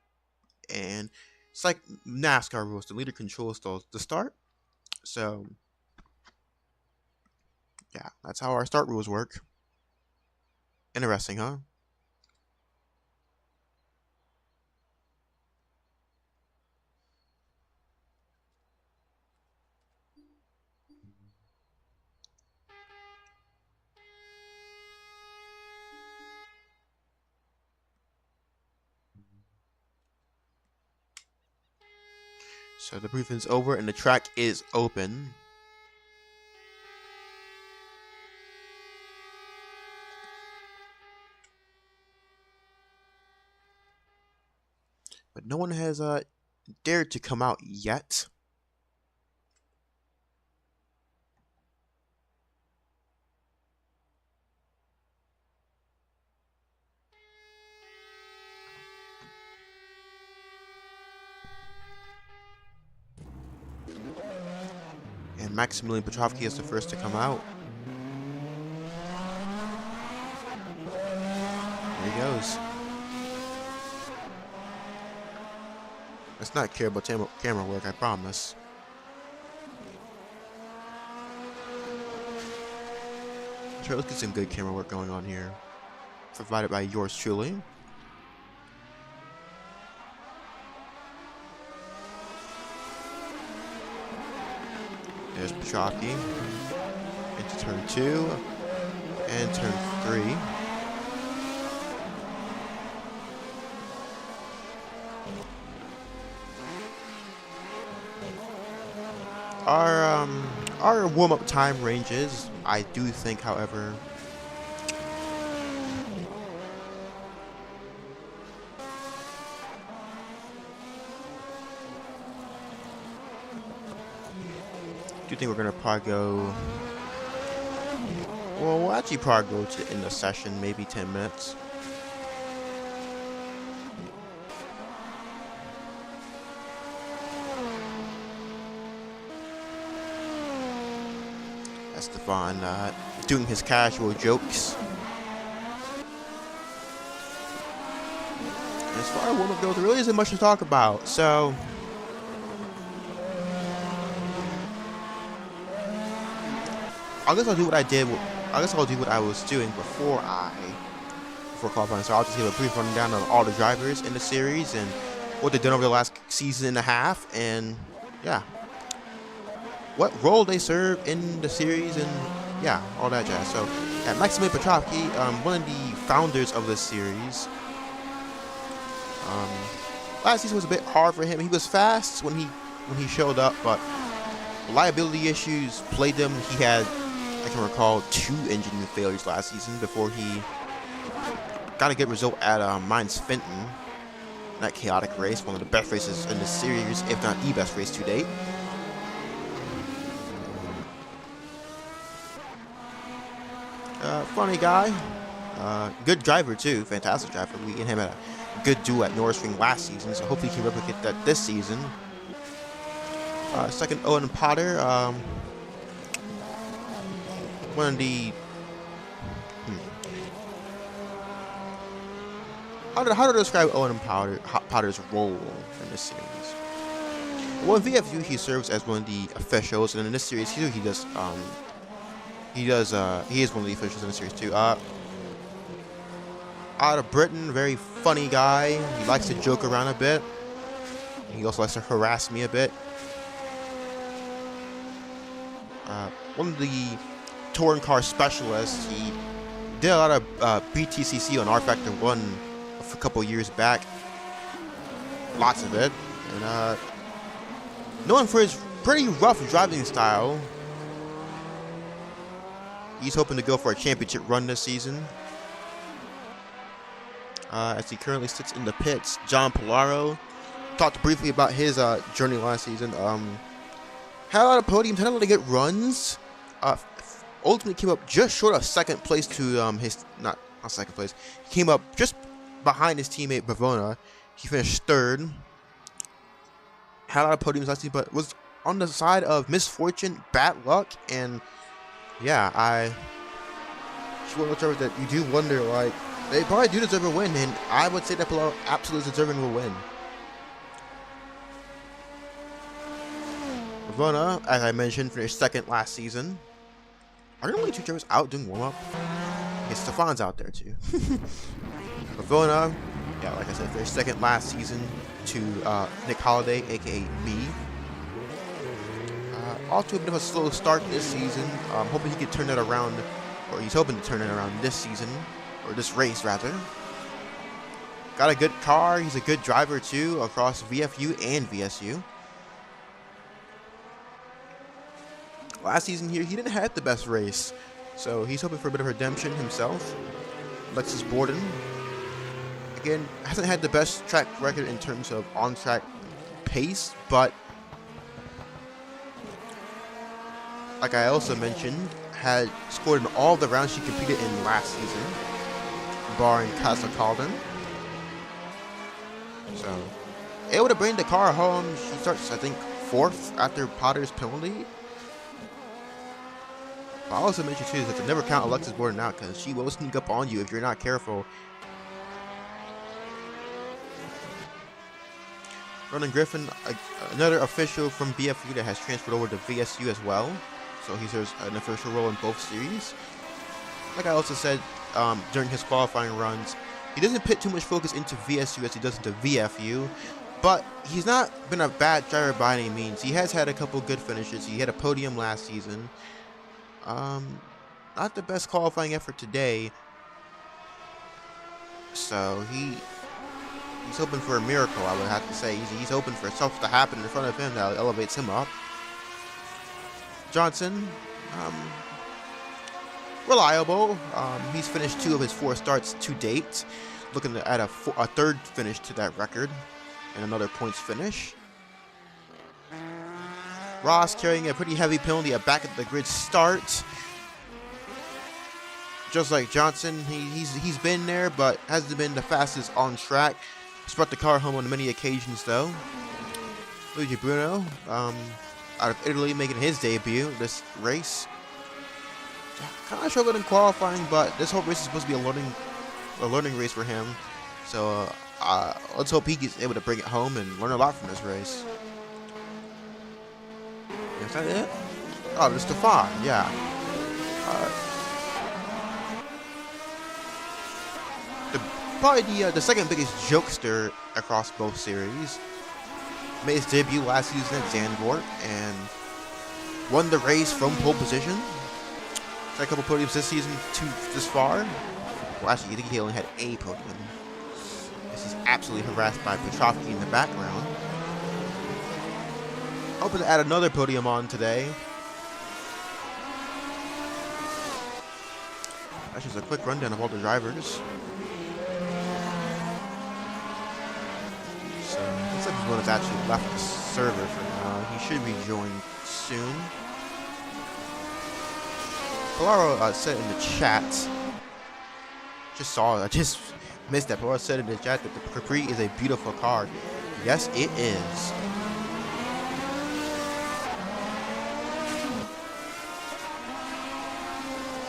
And it's like NASCAR rules, the leader controls the start. So, yeah, that's how our start rules work. Interesting, huh? So the briefing's over and the track is open. But no one has dared to come out yet. And Maximillian Putrafki is the first to come out. There he goes. Let's not care about camera work, I promise. Sure, let's get some good camera work going on here. Provided by yours truly. There's Putrafki into turn 2 and turn 3. Our warm-up time ranges, I do think, however, we're gonna probably go. Well, we'll actually probably go to end the session, maybe 10 minutes. Esteban doing his casual jokes. As far as warm-up goes, there really isn't much to talk about. So. I guess I'll do what I did. I guess I'll do what I was doing before qualifying. So I'll just give a brief rundown of all the drivers in the series and what they've done over the last season and a half. And yeah, what role they serve in the series, and yeah, all that jazz. So, yeah, Maximillian Putrafki, one of the founders of this series. Last season was a bit hard for him. He was fast when he showed up, but reliability issues plagued him. He had, I can recall, 2 engine failures last season before he got a good result at Mainz-Finthen. That chaotic race, one of the best races in the series, if not the best race to date. Funny guy, good driver too, fantastic driver. We and him had a good duel at Norisring last season, so hopefully he can replicate that this season. Second, Owen Potter, one of the how to describe Owen Potter's role in this series? Well, in VFU he serves as one of the officials, and in this series he is one of the officials in the series too. Out of Britain, very funny guy. He likes to joke around a bit. He also likes to harass me a bit. One of the touring car specialists. He did a lot of BTCC on R Factor 1 a couple years back. Lots of it. And known for his pretty rough driving style. He's hoping to go for a championship run this season. As he currently sits in the pits, John Polaro talked briefly about his journey last season. Had a lot of podiums, had a lot of good runs. Ultimately came up just short of second place to his not second place. He came up just behind his teammate Bavona. He finished third. Had a lot of podiums last season, but was on the side of misfortune, bad luck, and yeah, it's one of those drivers that you do wonder, like, they probably do deserve a win, and I would say that Polaro absolutely deserving of a win. Bavona, as I mentioned, finished second last season. Are there only 2 drivers out doing warm-up? Okay, Stefan's out there too. Bavona, yeah, like I said, finished second last season to Nick Holliday, aka B. Off to a bit of a slow start this season. Hoping he could turn that around, or he's hoping to turn it around this season, or this race rather. Got a good car. He's a good driver too across VFU and VSU. Last season here, he didn't have the best race, so he's hoping for a bit of redemption himself. Alexis Borden, again, hasn't had the best track record in terms of on-track pace, but like I also mentioned, had scored in all the rounds she competed in last season, barring Casa Calden. So, able to bring the car home. She starts, I think, 4th after Potter's penalty. But I also mentioned too that to never count Alexis Borden out, because she will sneak up on you if you're not careful. Ronan Griffin, another official from BFU that has transferred over to VSU as well. So he serves an official role in both series. Like I also said during his qualifying runs, he doesn't put too much focus into VSU as he does into VFU. But he's not been a bad driver by any means. He has had a couple good finishes. He had a podium last season. Not the best qualifying effort today. So he's hoping for a miracle, I would have to say. He's hoping for stuff to happen in front of him that elevates him up. Johnson, reliable. He's finished 2 of his 4 starts to date. Looking at a 3rd finish to that record. And another points finish. Ross carrying a pretty heavy penalty at back at the grid start. Just like Johnson, he's been there, but hasn't been the fastest on track. He's brought the car home on many occasions, though. Luigi Bruno, out of Italy, making his debut this race. Kind of struggled in qualifying, but this whole race is supposed to be a learning race for him. So let's hope he gets able to bring it home and learn a lot from this race. Is that it? Oh, there's Stefan, yeah. Probably the second biggest jokester across both series. Made his debut last season at Zandvoort, and won the race from pole position. Had a couple podiums this season this far. Well, actually, I think he only had a podium. This is absolutely harassed by Putrafki in the background. Hoping to add another podium on today. That's just a quick rundown of all the drivers. So, looks like this one has actually left the server for now. He should rejoin soon. Polaro said in the chat, I just missed that. Polaro said in the chat that the Capri is a beautiful car. Yes, it is.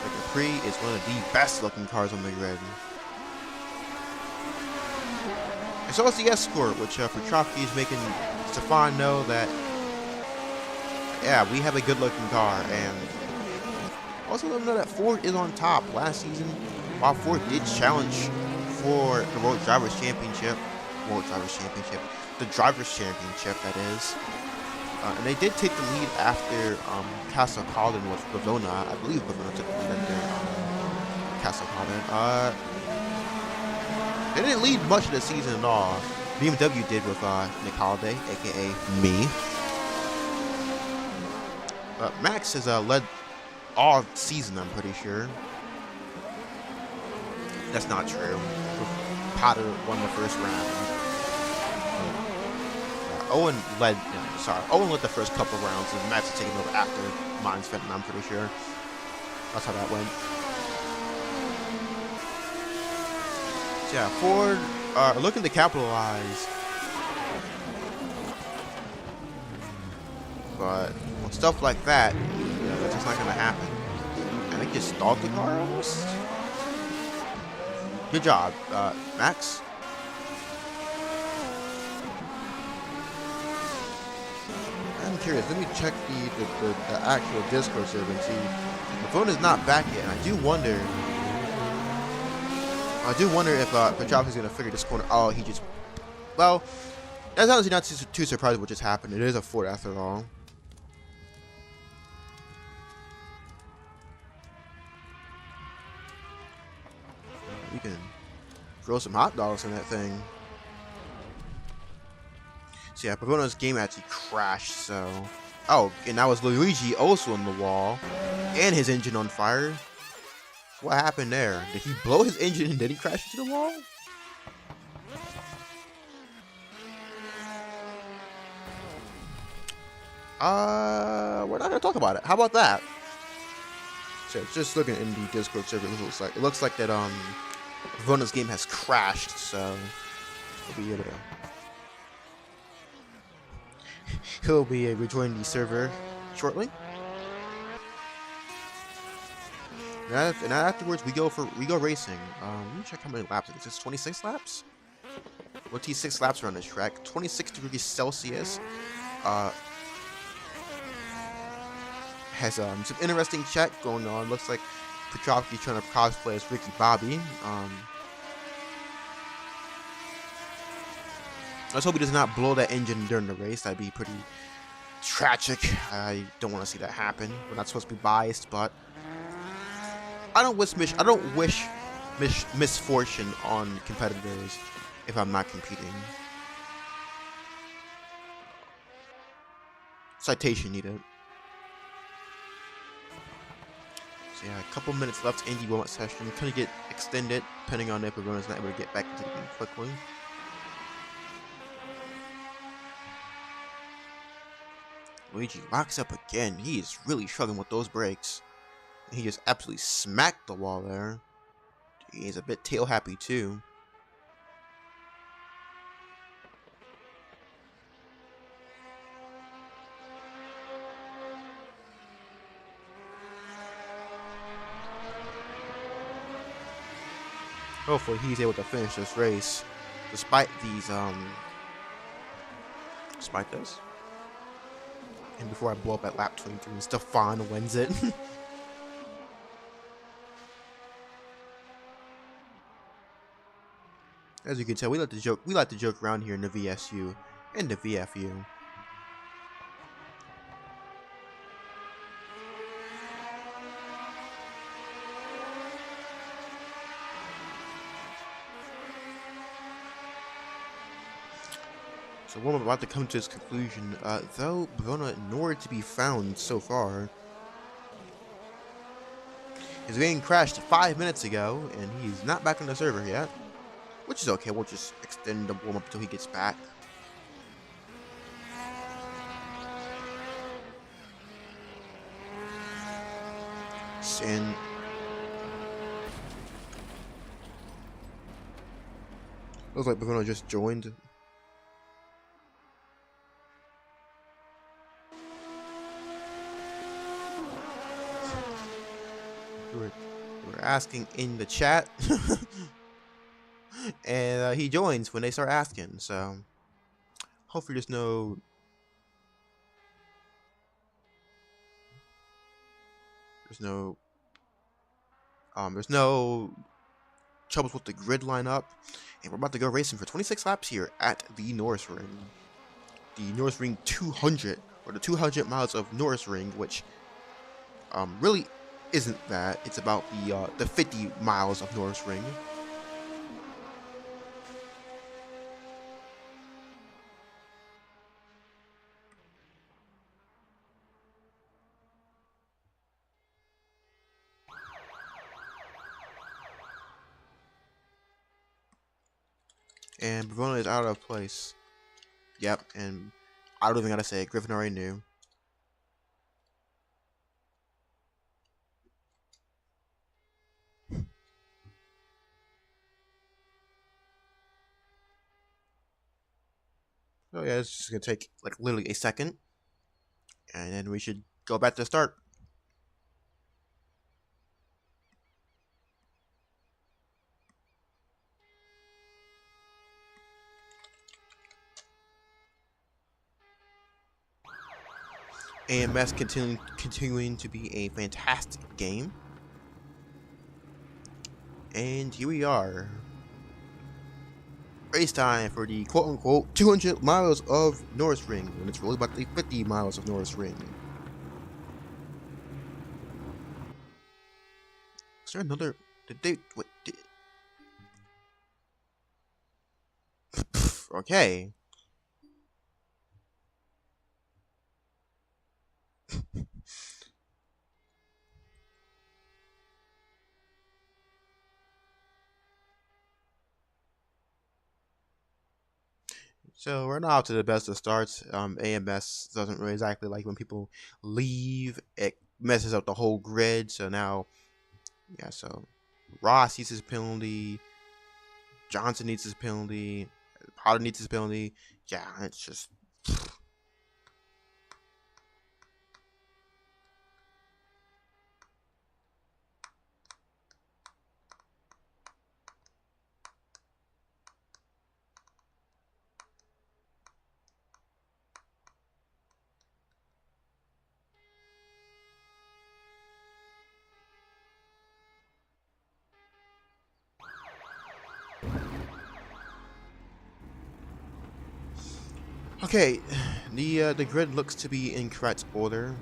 The Capri is one of the best looking cars on the grid. And so is the Escort, which Putrafki is making Stefan know that, yeah, we have a good looking car. And also let them know that Ford is on top. Last season, while Ford did challenge for the the Drivers' Championship, that is. And they did take the lead after Castle Calden with Bavona. I believe Bavona took the lead after Castle Calden. They didn't lead much of the season at all. BMW did with Nick Holiday, aka me. But Max has led all season, I'm pretty sure. That's not true. Potter won the first round. Owen led the first couple of rounds, and Max has taken over after Mainz-Finthen, I'm pretty sure. That's how that went. So yeah, Ford are looking to capitalize. But with stuff like that, that's just not going to happen. I think you stalled the car almost. Good job, Max. I'm curious. Let me check the actual Discord server and see. The phone is not back yet. And I do wonder if Putrafki is going to figure this corner. Oh, he just. Well, that's honestly not too surprising what just happened. It is a Ford after all. You can throw some hot dogs in that thing. So yeah, Pavona's game actually crashed, so... Oh, and that was Luigi also on the wall. And his engine on fire. What happened there? Did he blow his engine and did he crash into the wall? We're not gonna talk about it. How about that? So just looking in the Discord server, it looks like that Pavona's game has crashed, so he'll be rejoining the server shortly. And afterwards, we go racing. Let me check how many laps it is. It's 26 laps. We'll teach 6 laps around this track. 26 degrees Celsius. Has some interesting chat going on. Looks like Putrafki trying to cosplay as Ricky Bobby. Let's hope he does not blow that engine during the race. That'd be pretty tragic. I don't want to see that happen. We're not supposed to be biased, but I don't wish misfortune on competitors if I'm not competing. Citation needed. So yeah, a couple minutes left in the warm-up session. It could get extended depending on if everyone's not able to get back into the game quickly. Luigi locks up again. He is really struggling with those brakes. He just absolutely smacked the wall there. He's a bit tail happy too. Hopefully he's able to finish this race despite these despite this. And before I blow up at lap 23, Stefan wins it. As you can tell, we like to joke around here in the VSU and the VFU. So we're about to come to its conclusion, though Bavona nowhere to be found so far. His game crashed 5 minutes ago, and he's not back on the server yet. Which is okay, we'll just extend the warm-up until he gets back. And looks like Bavona just joined. We're asking in the chat. And he joins when they start asking, so hopefully there's no troubles with the grid lineup. And we're about to go racing for 26 laps here at the Norisring. The Norisring 200, or the 200 miles of Norisring, which really isn't that. It's about the 50 miles of Norisring. And Bavona is out of place. Yep, and I don't even gotta say it. Griffin already knew. Oh yeah, it's just gonna take like literally a second, and then we should go back to the start. AMS continuing to be a fantastic game. And here we are. Race time for the quote-unquote 200 miles of Norisring, when it's really about the 50 miles of Norisring. Is there another... Did they... Wait, did... Okay. So we're not off to the best of starts. AMS doesn't really exactly like when people leave. It messes up the whole grid. So now, yeah, so Ross needs his penalty. Johnson needs his penalty. Potter needs his penalty. Yeah, it's just... Okay, the grid looks to be in correct order.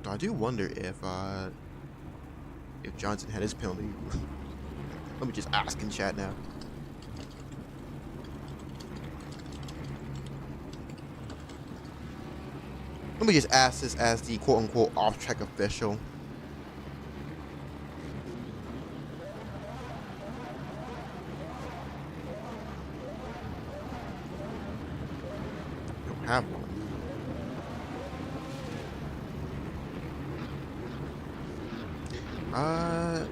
I do wonder if Johnson had his penalty. Let me just ask in chat now. Let me just ask this as the quote-unquote off-track official. Have one.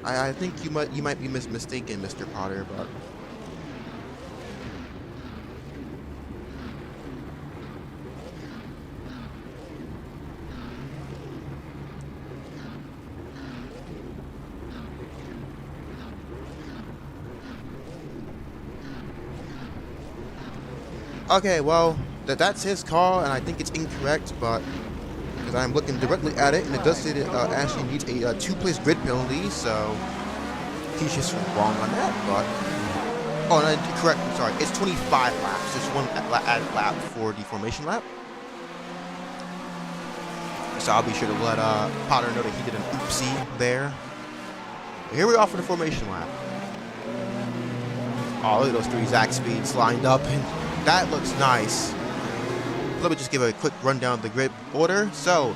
I think you might be mistaken, Mr. Potter, but okay, well, that's his call, and I think it's incorrect, but because I'm looking directly at it, and it does say that Ashley needs a two-place grid penalty, so he's just wrong on that, but... Oh, no, correct, I'm sorry, it's 25 laps, there's one added lap for the formation lap. So I'll be sure to let Potter know that he did an oopsie there. Here we are for the formation lap. Oh, look at those three exact speeds lined up, and That looks nice. Let me just give a quick rundown of the grid order. So,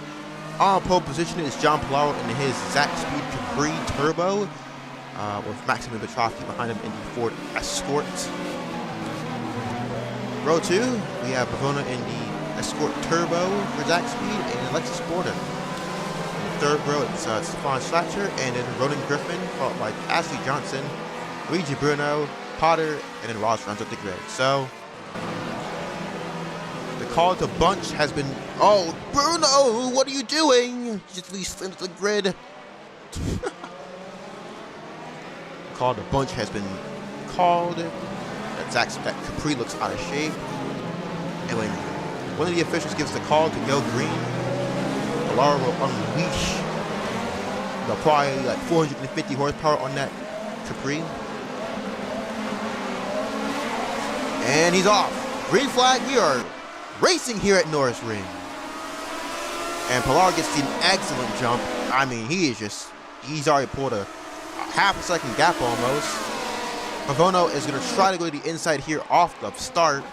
on pole position is John Pallaro in his Zach Speed Capri Turbo, with Maximillian Putrafki behind him in the Ford Escort. Row 2, we have Bavona in the Escort Turbo for Zach Speed and Alexis Borden. In the third row, it's Stefan Schlatcher and then Ronan Griffin, followed by Ashley Johnson, Luigi Bruno, Potter, and then Ross rounds up the grid. So, the call to bunch has been. Oh, Bruno, what are you doing? You just released into the grid. Call to bunch has been called. That Capri looks out of shape. And when one of the officials gives the call to go green, Pallaro will unleash probably like 450 horsepower on that Capri. And he's off. Green flag, we are racing here at Norisring. And Pallaro gets an excellent jump. I mean, he's already pulled a half a second gap almost. Pavono is going to try to go to the inside here off the start.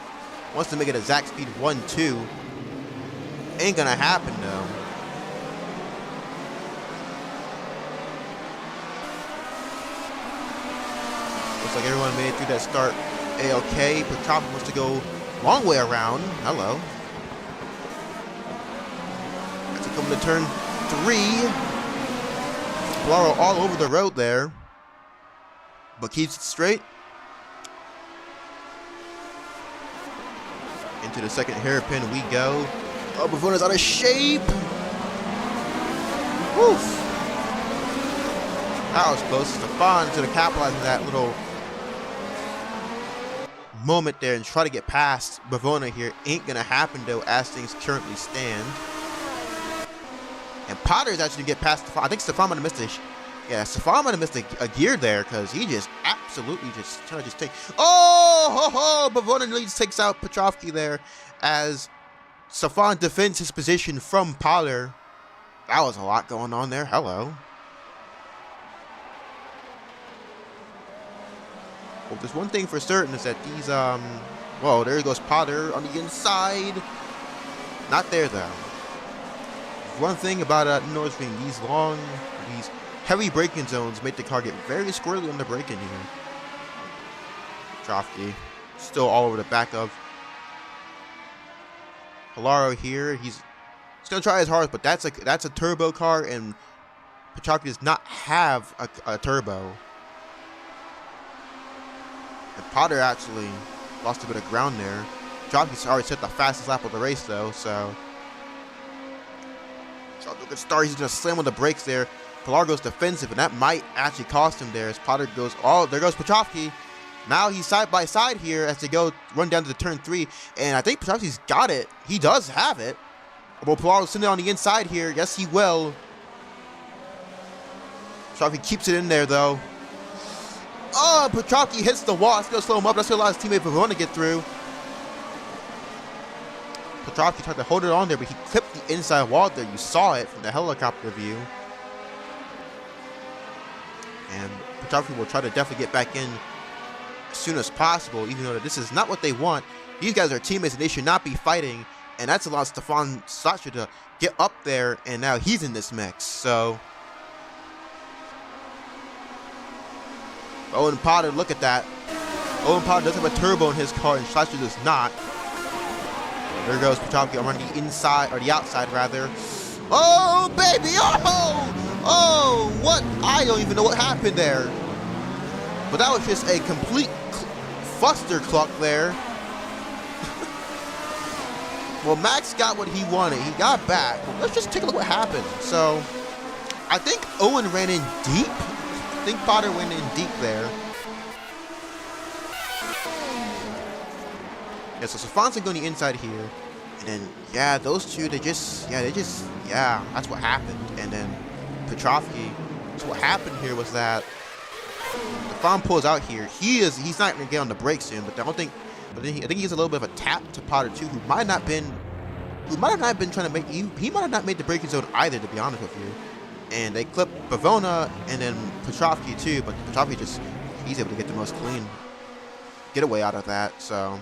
Wants to make it a Zach Speed 1-2. Ain't going to happen though. Looks like everyone made it through that start A-OK. Putrafki wants to go long way around. Hello. That's coming to turn 3. Pallaro all over the road there, but keeps it straight. Into the second hairpin we go. Oh, Bavona's out of shape. Woof. That was close. Stefan to capitalize on that little moment there and try to get past Bavona here. Ain't gonna happen though as things currently stand. And Potter is actually gonna get past Stefan. I think Stefan might have missed Stefan might have missed a gear there because he just absolutely just trying to just take. Oh, Bavona nearly just takes out Putrafki there as Stefan defends his position from Potter. That was a lot going on there. Hello. Well, there's one thing for certain is that these, well, there goes Potter on the inside. Not there, though. One thing about Norisring, these heavy braking zones make the car get very squirrely on the braking here. Putrafki still all over the back of Pallaro here. He's going to try his hardest, but that's a turbo car, and Putrafki does not have a turbo. And Potter actually lost a bit of ground there. Putrafki's already set the fastest lap of the race, though, so a good start. He's going to slam on the brakes there. Pallaro goes defensive, and that might actually cost him there as Potter goes, oh, there goes Putrafki. Now he's side by side here as they go run down to the turn 3, and I think Putrafki's got it. He does have it. Well, Pallaro's sitting on the inside here. Yes, he will. Putrafki keeps it in there, though. Oh, Putrafki hits the wall. That's going to slow him up. That's going to allow his teammate Pavona to get through. Putrafki tried to hold it on there, but he clipped the inside wall there. You saw it from the helicopter view. And Putrafki will try to definitely get back in as soon as possible, even though this is not what they want. These guys are teammates and they should not be fighting. And that's allowed Stefan Schlatcher to get up there, and now he's in this mix. So, Owen Potter, look at that. Owen Potter does have a turbo in his car, and Schlatcher does not. There goes Putrafki on the inside, or the outside rather. Oh, baby! Oh, what? I don't even know what happened there. But that was just a complete fustercluck there. Well, Max got what he wanted. He got back. But let's just take a look what happened. So, I think Owen ran in deep. I think Potter went in deep there. Yeah, so Stefan's going the inside here. And then, yeah, those two, that's what happened. And then Putrafki, so what happened here was that Stefan pulls out here. He's not going to get on the brakes soon, but I think he has a little bit of a tap to Potter too, who might have not been trying to make, he might have not made the braking zone either, to be honest with you. And they clip Bavona and then Putrafki too, but Putrafki he's able to get the most clean getaway out of that. So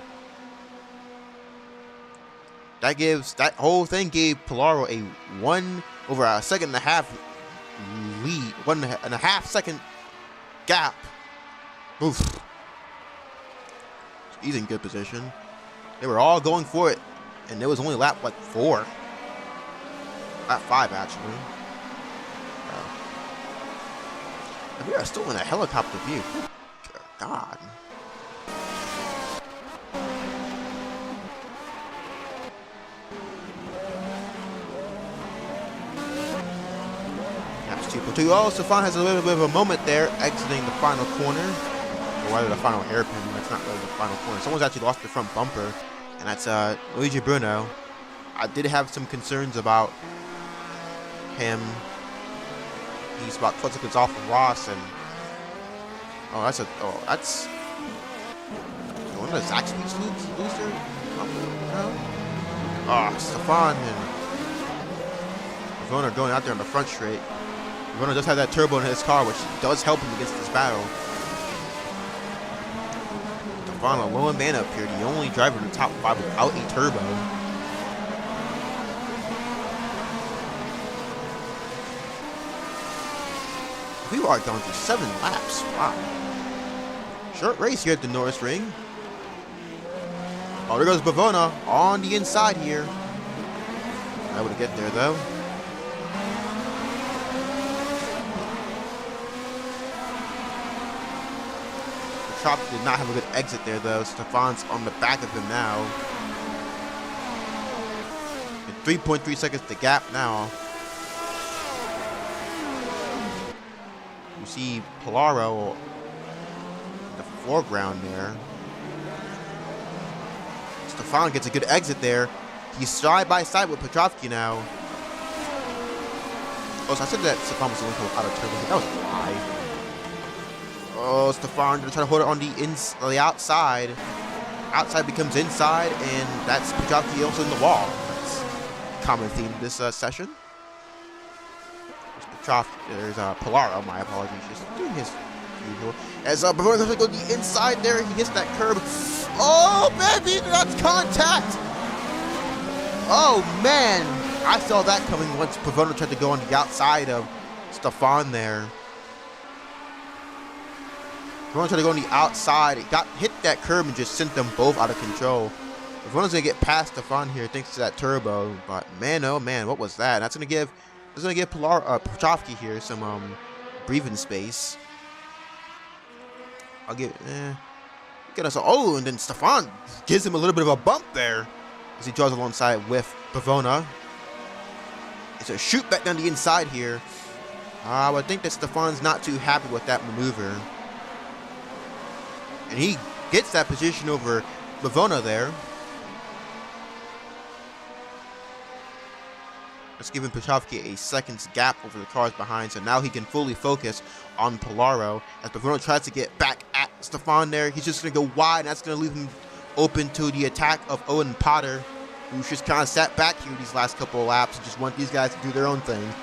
That whole thing gave Pallaro a 1/2 lead, 1.5 second gap. Oof. He's in good position. They were all going for it, and there was only lap like 4. Lap 5 actually. And we are still in a helicopter view. God. That's 2.2. Oh, Stefan has a little bit of a moment there, exiting the final corner. Or rather, the final hairpin. That's not really the final corner. Someone's actually lost the front bumper, and that's Luigi Bruno. I did have some concerns about him. He's about 12 seconds off of Ross, and that's one of the Zach Speed's loser. Stefan and Pavona going out there on the front straight. Pavona does have that turbo in his car, which does help him against this battle. Stefan, a low man up here, the only driver in the top 5 without a turbo. We've already gone through 7 laps. Wow. Short race here at the Norisring. Oh, there goes Pavona on the inside here. Not able to get there though. Putrafki did not have a good exit there though. Stefan's on the back of him now. And 3.3 seconds to gap now. You see Pallaro in the foreground there. Stefan gets a good exit there. He's side by side with Putrafki now. Oh, so I said that Stefan was the only out of turbo. That was a lie. Oh, Stefan gonna try to hold it on the outside. Outside becomes inside, and that's Putrafki also in the wall. That's a common theme this session. There's Pallaro, my apologies, just doing his usual. As Pavona goes to go to the inside there, he hits that curb. Oh, baby, that's contact! Oh, man, I saw that coming once Pavona tried to go on the outside of Stefan there. Pavona tried to go on the outside, it hit that curb and just sent them both out of control. Pavona's gonna get past Stefan here thanks to that turbo, but man, oh man, what was that? That's gonna give Putrafki here some breathing space. I'll give get us. Oh, and then Stefan gives him a little bit of a bump there as he draws alongside with Pavona. It's a shoot back down the inside here. I would think that Stefan's not too happy with that maneuver, and he gets that position over Pavona there. That's giving Putrafki a second's gap over the cars behind, so now he can fully focus on Pallaro. As Pavona tries to get back at Stefan there, he's just going to go wide, and that's going to leave him open to the attack of Owen Potter, who's just kind of sat back here these last couple of laps and just want these guys to do their own thing.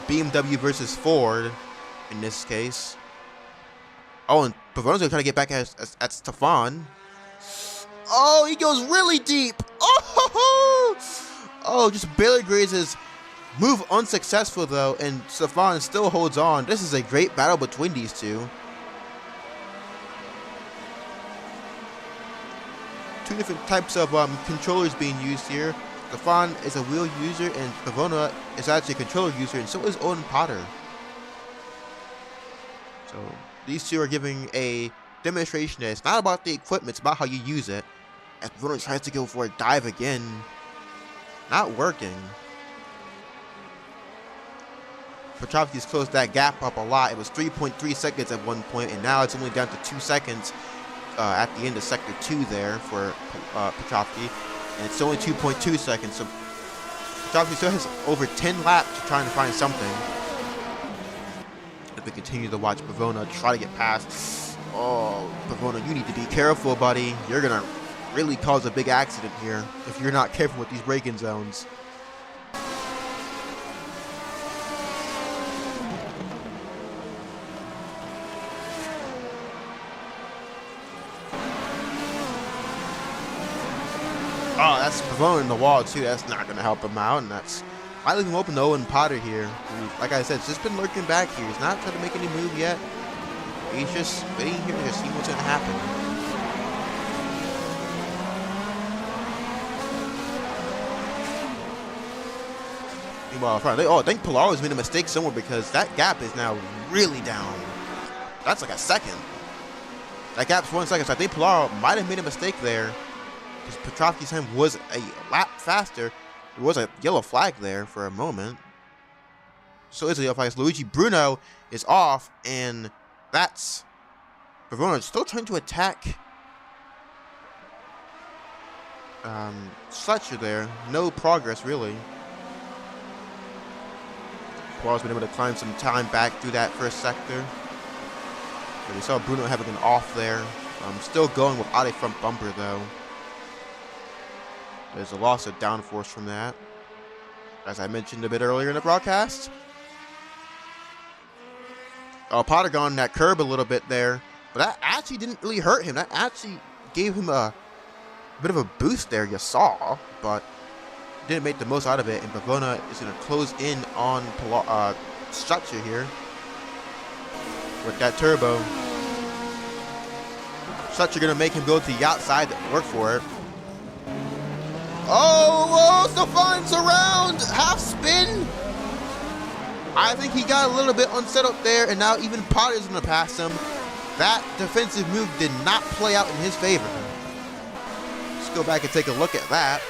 BMW versus Ford in this case. Oh, and Pavona's going to try to get back at Stefan. Oh, he goes really deep. Oh, just barely grazes. Move unsuccessful though, and Stefan still holds on. This is a great battle between these two. Two different types of controllers being used here. Stefan is a wheel user, and Pavona is actually a controller user, and so is Owen Potter. So these two are giving a demonstration that it's not about the equipment, it's about how you use it. As Pavona tries to go for a dive again, not working. Putrafki's closed that gap up a lot. It was 3.3 seconds at one point, and now it's only down to 2 seconds at the end of sector 2 there for Putrafki, and it's only 2.2 seconds. So Putrafki still has over 10 laps to try and find something. If we continue to watch Pavona try to get past. Oh, Pavona, you need to be careful, buddy. You're gonna really cause a big accident here if you're not careful with these braking zones. Oh, that's Pavone in the wall too. That's not going to help him out, and that's might leave him open to Owen Potter here. Who, like I said, just been lurking back here. He's not trying to make any move yet. He's just waiting here to see what's going to happen. Meanwhile, I think Polaro's made a mistake somewhere because that gap is now really down. That's like a second. That gap's 1 second, so I think Polaro might have made a mistake there. Because Putrafki's time was a lap faster. There was a yellow flag there for a moment. So it's a yellow flag. Luigi Bruno is off, and that's Pavone still trying to attack Sletcher there. No progress, really. Polaro's been able to climb some time back through that first sector. But we saw Bruno having an off there. Still going without a front bumper, though. There's a loss of downforce from that, as I mentioned a bit earlier in the broadcast. Oh, Potter got on that curb a little bit there, but that actually didn't really hurt him. That actually gave him a bit of a boost there, you saw, but didn't make the most out of it. And Pavone is going to close in on Structure here with that turbo. Structure going to make him go to the outside to work for it. Oh, Stefan's around, half spin. I think he got a little bit unsettled there, and now even Potter's going to pass him. That defensive move did not play out in his favor. Let's go back and take a look at that.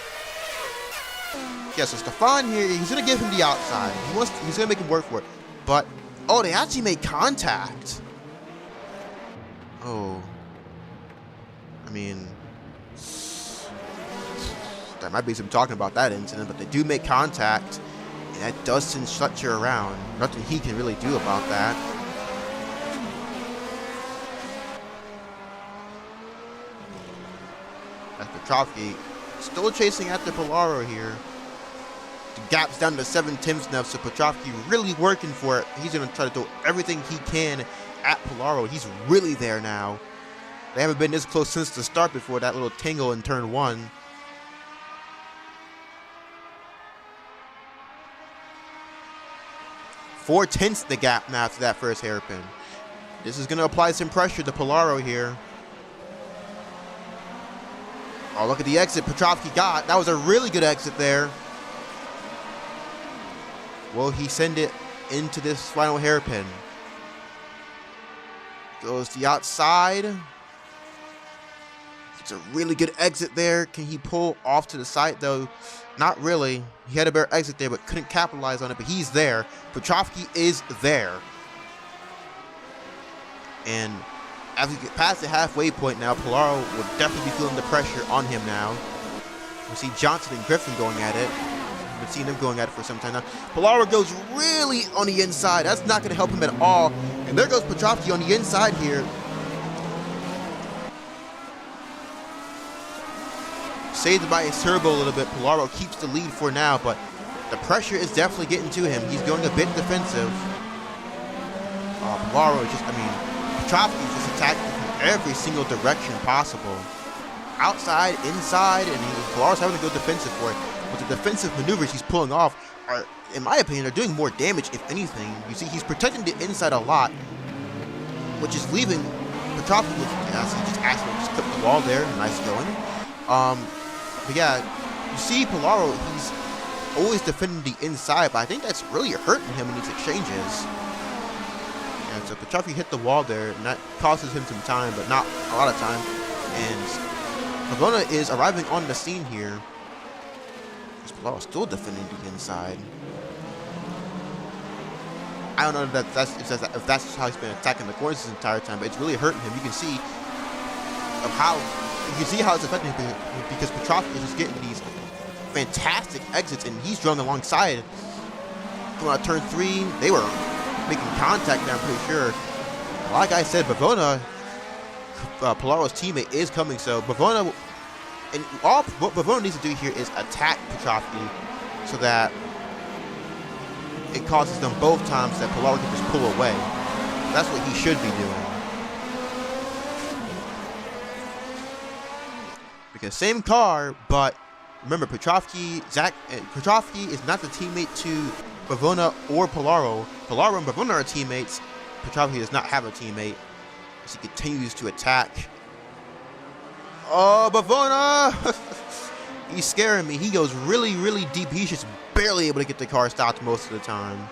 Yeah, so Stefan here, he's going to give him the outside. He's going to make him work for it. But, oh, they actually made contact. Oh. I mean, there might be some talking about that incident, but they do make contact, and that does send Schletcher around. Nothing he can really do about that. That's Putrafki still chasing after Polaro here. The gap's down to 7/10 now, so Putrafki really working for it. He's going to try to do everything he can at Polaro. He's really there now. They haven't been this close since the start before that little tangle in turn 1. Four-tenths the gap now to that first hairpin. This is going to apply some pressure to Polaro here. Oh, look at the exit Putrafki got. That was a really good exit there. Will he send it into this final hairpin? Goes to the outside. It's a really good exit there. Can he pull off to the side, though? Not really. He had a better exit there, but couldn't capitalize on it. But he's there. Putrafki is there. And as we get past the halfway point now, Polaro will definitely be feeling the pressure on him now. We see Johnson and Griffin going at it. We've been seeing them going at it for some time now. Polaro goes really on the inside. That's not going to help him at all. And there goes Putrafki on the inside here. Saved by his turbo a little bit. Polaro keeps the lead for now, but the pressure is definitely getting to him. He's going a bit defensive. Polaro just, Putrafki is just attacking from every single direction possible. Outside, inside, and Polaro's having to go defensive for it. But the defensive maneuvers he's pulling off are, in my opinion, are doing more damage, if anything. You see, he's protecting the inside a lot, which is leaving Putrafki with, he just accidentally just clipped the wall there. Nice going. But yeah, you see Polaro, he's always defending the inside, but I think that's really hurting him in these exchanges. And so Putrafki hit the wall there, and that causes him some time, but not a lot of time. And Pavone is arriving on the scene here. Polaro's still defending the inside. I don't know if that's how he's been attacking the corners this entire time, but it's really hurting him. You can see how it's affecting him because Putrafki is just getting these fantastic exits, and he's drawn alongside. Going on turn 3, they were making contact there, I'm pretty sure. Like I said, Pavone, Polaro's teammate, is coming, so Pavone, and all what Pavone needs to do here is attack Putrafki so that it causes them both times that Polaro can just pull away. That's what he should be doing. Because same car, but Remember, Putrafki is not the teammate to Bavona or Polaro. Polaro and Bavona are teammates. Putrafki does not have a teammate as he continues to attack. Oh, Bavona! He's scaring me. He goes really, really deep. He's just barely able to get the car stopped most of the time.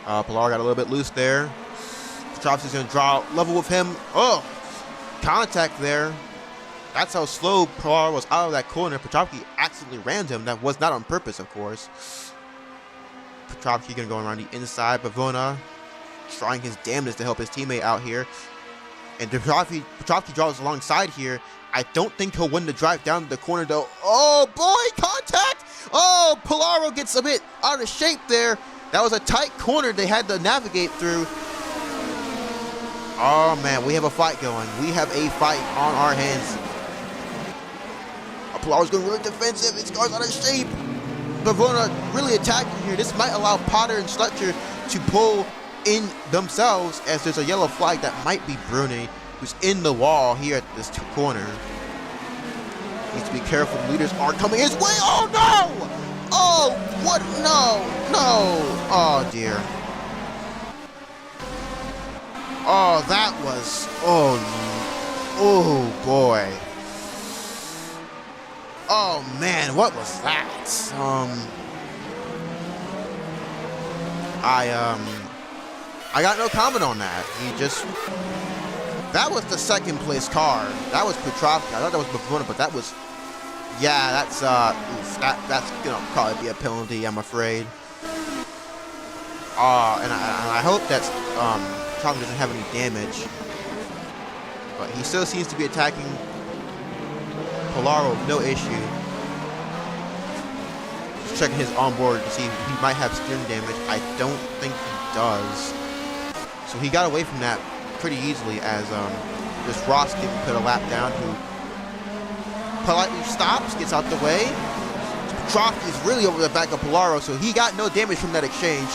Pilar got a little bit loose there. Putrafki's going to draw level with him. Oh, contact there. That's how slow Pilar was out of that corner. Putrafki accidentally rammed him. That was not on purpose, of course. Putrafki going to go around the inside. Bavona trying his damnedest to help his teammate out here. And Putrafki draws alongside here. I don't think he'll win the drive down to the corner, though. Oh, boy, contact! Oh, Polaro gets a bit out of shape there. That was a tight corner they had to navigate through. Oh, man, we have a fight going. We have a fight on our hands. Polaro's going really defensive. His car's out of shape. Bavona really attacking here. This might allow Potter and Schletcher to pull in themselves, as there's a yellow flag that might be Bruni, who's in the wall here at this corner. Needs to be careful. The leaders are coming his way. Oh, no! Oh, what? No, no. Oh, dear. Oh, that was, oh, boy. Oh, man, what was that? I got no comment on that. That was the second place car. That was Putrafki. I thought that was Bavona, but that was, yeah, that's gonna probably be a penalty, I'm afraid. And I hope that Putrafki doesn't have any damage, but he still seems to be attacking Polaro with no issue. Just checking his onboard to see if he might have steering damage. I don't think he does. So he got away from that pretty easily, as this Ross didn't put a lap down, who politely stops, gets out the way. Putrafki is really over the back of Polaro, so he got no damage from that exchange.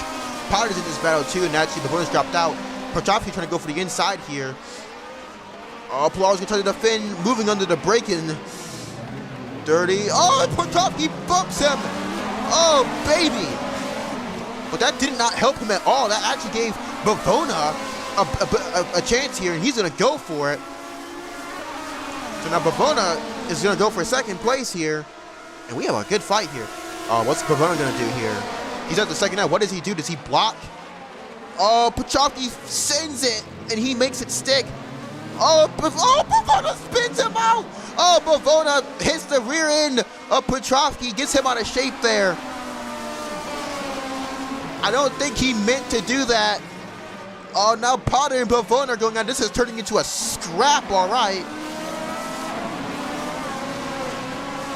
Potter's in this battle too, and actually Bavona's dropped out. Putrafki trying to go for the inside here. Oh, Polaro's gonna try to defend, moving under the break-in. Dirty. Oh, Putrafki bumps him. Oh, baby. But that did not help him at all. That actually gave Bavona a chance here, and he's gonna go for it. So now Bavona is gonna go for second place here, and we have a good fight here. What's Bavona gonna do here? He's at the second out. What does he do? Does he block? Oh, Putrafki sends it, and he makes it stick. Oh, Bavona spins him out. Oh, Bavona hits the rear end of Putrafki, gets him out of shape there. I don't think he meant to do that. Oh, now Potter and Bavona are going on. This is turning into a scrap, all right.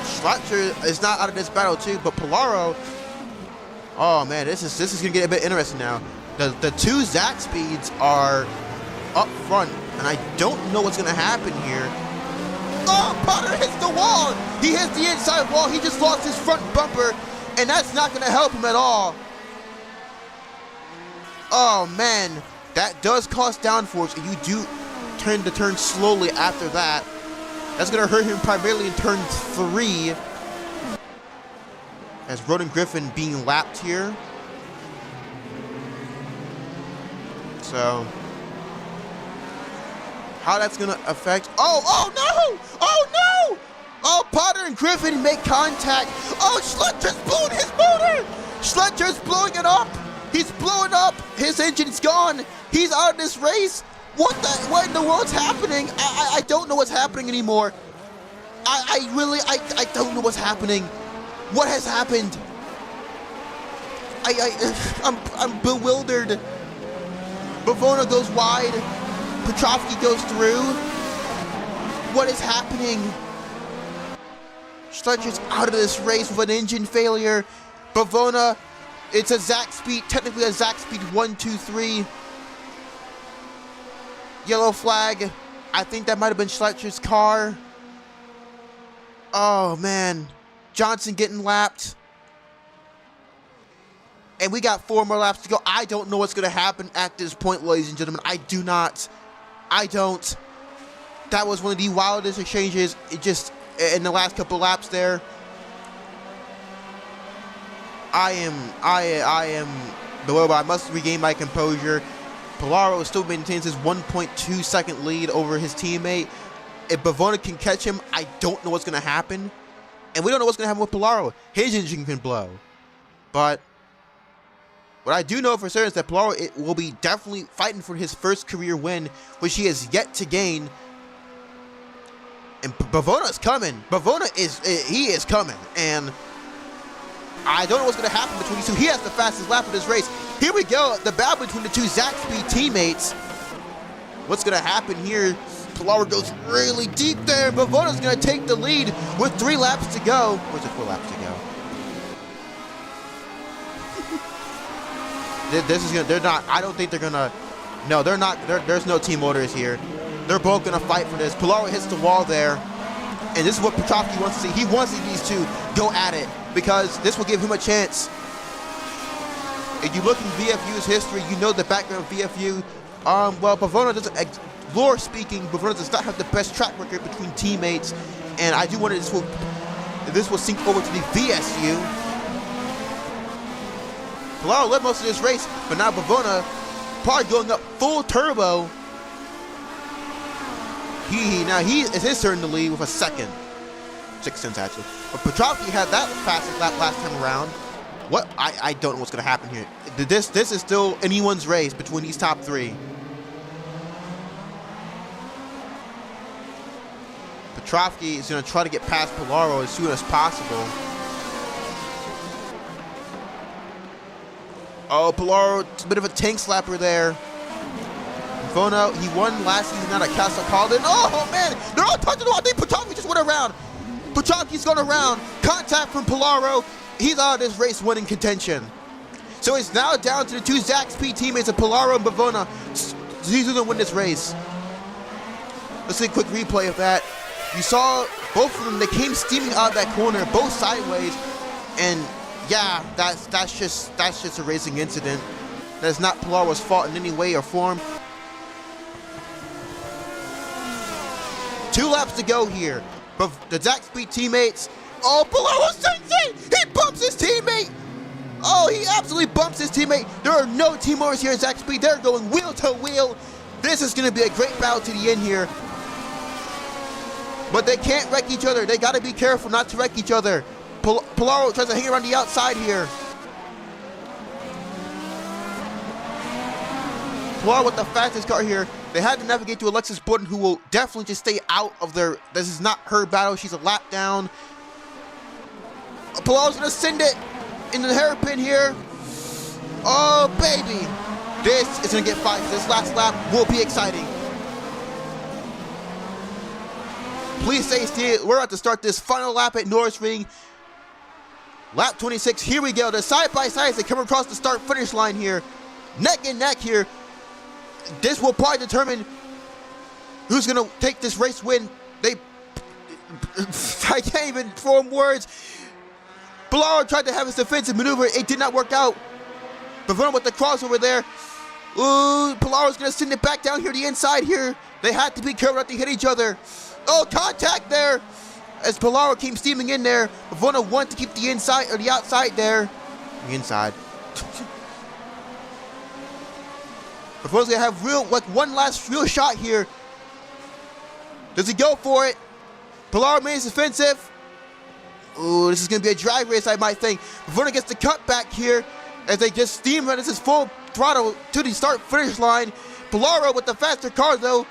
Schletcher is not out of this battle too, but Polaro. Oh man, this is gonna get a bit interesting now. The two Zach speeds are up front, and I don't know what's gonna happen here. Oh, Potter hits the wall. He hits the inside wall. He just lost his front bumper, and that's not gonna help him at all. Oh man, that does cost downforce, and you do tend to turn slowly after that. That's gonna hurt him primarily in turn 3. As Roden Griffin being lapped here. So, how that's gonna affect? Oh no! Oh no! Oh, Potter and Griffin make contact. Oh, Schletcher's blowing his motor. Schletcher's blowing it up. He's blowing up. His engine's gone. He's out of this race. What in the world's happening? I don't know what's happening anymore. I really don't know what's happening. What has happened? I'm bewildered. Bavona goes wide. Putrafki goes through. What is happening? Schletcher's out of this race with an engine failure. Bavona, it's a Zach speed, technically a Zach speed 1, 2, 3. Yellow flag. I think that might have been Schletcher's car. Oh man. Johnson getting lapped. And we got 4 more laps to go. I don't know what's going to happen at this point, ladies and gentlemen. I don't. That was one of the wildest exchanges in the last couple laps there. I am below, but I must regain my composure. Polaro still maintains his 1.2 second lead over his teammate. If Bavona can catch him, I don't know what's going to happen. And we don't know what's going to happen with Polaro. His engine can blow. But what I do know for certain is that Polaro will be definitely fighting for his first career win, which he has yet to gain. And Bavona's coming. Bavona is coming. And I don't know what's going to happen between these two. He has the fastest lap of this race. Here we go. The battle between the two Zaxby teammates. What's going to happen here? Polaro goes really deep there. Bavona's going to take the lead with 3 laps to go. Where's it 4 laps to go? This is going to, they're not, I don't think they're going to, no, they're not, there's no team orders here. They're both going to fight for this. Polaro hits the wall there. And this is what Putrafki wants to see. He wants these two go at it because this will give him a chance. If you look in VFU's history, you know the background of VFU. Well, Bavona doesn't, lore speaking, Bavona does not have the best track record between teammates. And I do wonder if this will sink over to the VSU. Polaro led most of this race, but now Bavona probably going up full turbo. It's his turn to lead with a second. 6 cents actually. But Putrafki had that fastest lap last time around. What? I don't know what's going to happen here. This is still anyone's race between these top 3. Putrafki is going to try to get past Polaro as soon as possible. Oh, Polaro, it's a bit of a tank slapper there. Bavona, he won last season out at Castle Calden. Oh, man, they're all touching the wall. I think Putrafki just went around. Putrafki's going around. Contact from Polaro. He's out of this race winning contention. So it's now down to the 2 Zaxby teammates of Polaro and Bavona. These are going to win this race. Let's see a quick replay of that. You saw both of them, they came steaming out of that corner, both sideways. And yeah, that's just a racing incident. That's not Polaro's fault in any way or form. 2 laps to go here. But the Zaxby teammates, oh, Polaro sensei! He bumps his teammate! Oh, he absolutely bumps his teammate. There are no team orders here at Zaxby. They're going wheel to wheel. This is going to be a great battle to the end here. But they can't wreck each other. They got to be careful not to wreck each other. Polaro tries to hang around the outside here. Polaro with the fastest car here. They had to navigate to Alexis Borden, who will definitely just stay out of their... This is not her battle. She's a lap down. Polaro's going to send it into the hairpin here. Oh, baby. This is going to get fights. This last lap will be exciting. Please stay still. We're about to start this final lap at Norisring. Lap 26. Here we go. They're side by side as they come across the start-finish line here. Neck and neck here. This will probably determine who's going to take this race win. I can't even form words. Polaro tried to have his defensive maneuver. It did not work out. Bavona with the crossover there. Ooh, Polaro's going to send it back down here to the inside here. They had to be careful not to hit each other. Oh, contact there. As Polaro came steaming in there. Bavona wanted to keep the inside or the outside there. The inside. Bavona's going to have one last real shot here. Does he go for it? Polaro remains defensive. Ooh, this is going to be a drag race, I might think. Bavona gets the cut back here as they just steam run. This is full throttle to the start-finish line. Polaro with the faster car, though.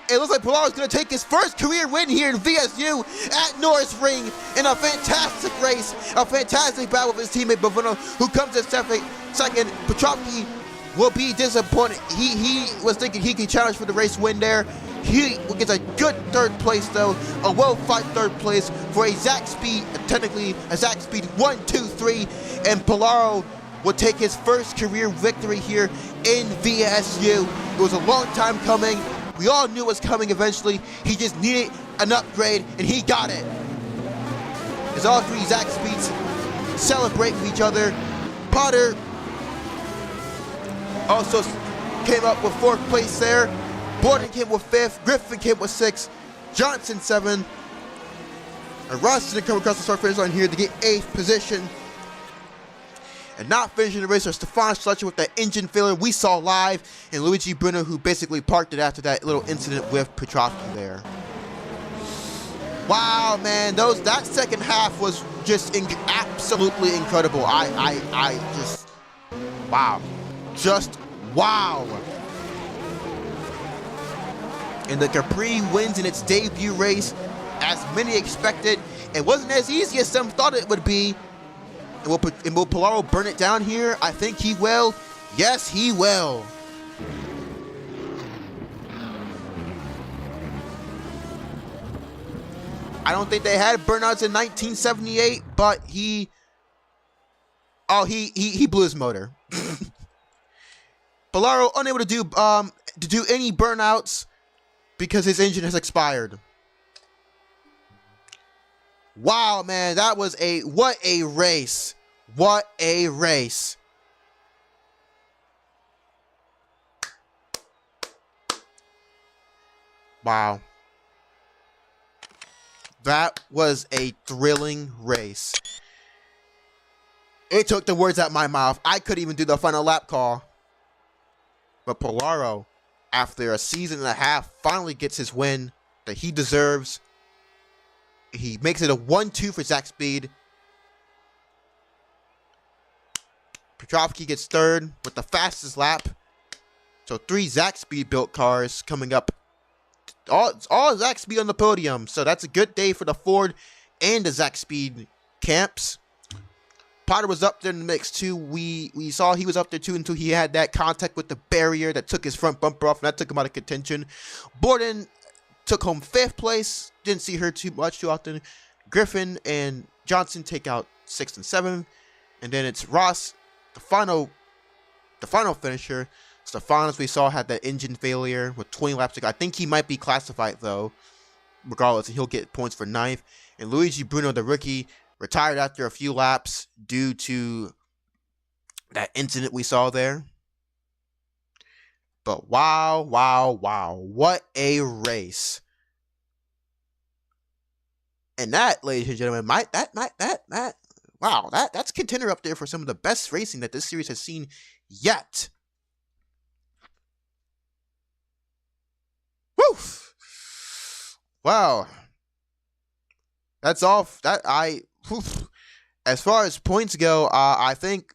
It looks like Polaro's going to take his first career win here in VSU at Norisring in a fantastic race, a fantastic battle with his teammate Bavona, who comes in second. Putrafki will be disappointed. He was thinking he could challenge for the race win there. He gets a good 3rd place, though, a well-fought 3rd place for a Zaxby, technically a Zaxby 1, 2, 3, and Polaro will take his first career victory here in VSU. It was a long time coming. We all knew it was coming eventually. He just needed an upgrade, and he got it. As all 3 Zaxbys celebrate with each other. Potter also came up with 4th place there. Borden came with 5th. Griffin came with 6th. Johnson 7th. And Ross didn't come across the start finish line here to get 8th position. And not finishing the race are Stefan Schletcher with that engine failure we saw live, and Luigi Bruno, who basically parked it after that little incident with Putrafki there. Wow, man, that second half was just absolutely incredible. I just, wow, just wow. And the Capri wins in its debut race, as many expected. It wasn't as easy as some thought it would be. And will Pallaro burn it down here? I think he will. Yes, he will. I don't think they had burnouts in 1978, but he blew his motor. Pallaro unable to do any burnouts because his engine has expired. Wow, man, that was what a race. What a race. Wow. That was a thrilling race. It took the words out of my mouth. I couldn't even do the final lap call. But Pallaro, after a season and a half, finally gets his win that he deserves. He makes it a 1-2 for Zach Speed. Putrafki gets 3rd with the fastest lap. So 3 Zach Speed built cars coming up. All Zach Speed on the podium. So that's a good day for the Ford and the Zach Speed camps. Potter was up there in the mix too. We saw he was up there too until he had that contact with the barrier that took his front bumper off, and that took him out of contention. Borden took home 5th place. Didn't see her too often. Griffin and Johnson take out 6th and 7th. And then it's Ross, the final finisher. Stefan, as we saw, had that engine failure with 20 laps to go. I think he might be classified though, regardless, and he'll get points for 9th. And Luigi Bruno, the rookie, retired after a few laps due to that incident we saw there. But wow, what a race. And that, ladies and gentlemen, that's contender up there for some of the best racing that this series has seen yet. Woo! Wow. That's all as far as points go, I think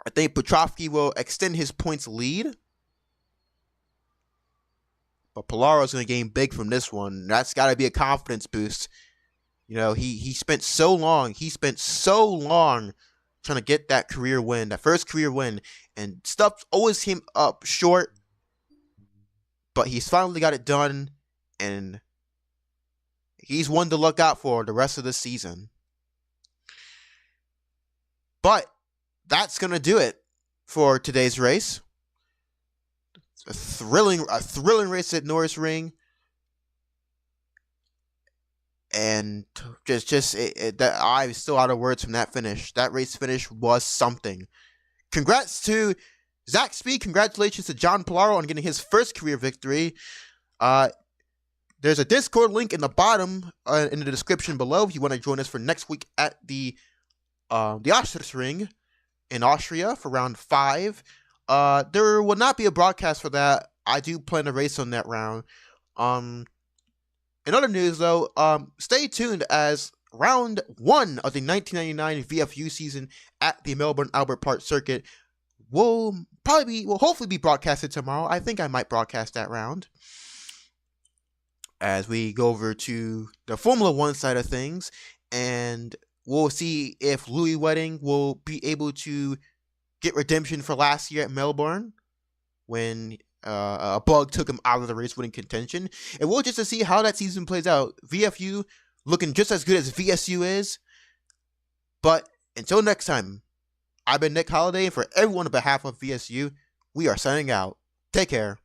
Putrafki will extend his points lead. But Pallaro's going to gain big from this one. That's got to be a confidence boost. You know, he spent so long trying to get that career win, that first career win, and stuff always came up short. But he's finally got it done, and he's one to look out for the rest of the season. But that's going to do it for today's race. A thrilling race at Norisring. And I'm still out of words from that finish. That race finish was something. Congrats to Zach Speed. Congratulations to John Pallaro on getting his first career victory. There's a Discord link in the bottom in the description below if you want to join us for next week at the Norisring in Austria for round 5. There will not be a broadcast for that. I do plan to race on that round. In other news, though, stay tuned as round 1 of the 1999 VFU season at the Melbourne Albert Park circuit will hopefully be broadcasted tomorrow. I think I might broadcast that round as we go over to the Formula 1 side of things, and we'll see if Louis Wedding will be able to get redemption for last year at Melbourne when a bug took him out of the race winning contention. And we'll just to see how that season plays out. VFU looking just as good as VSU is. But until next time, I've been Nick Holliday, and for everyone on behalf of VSU, we are signing out. Take care.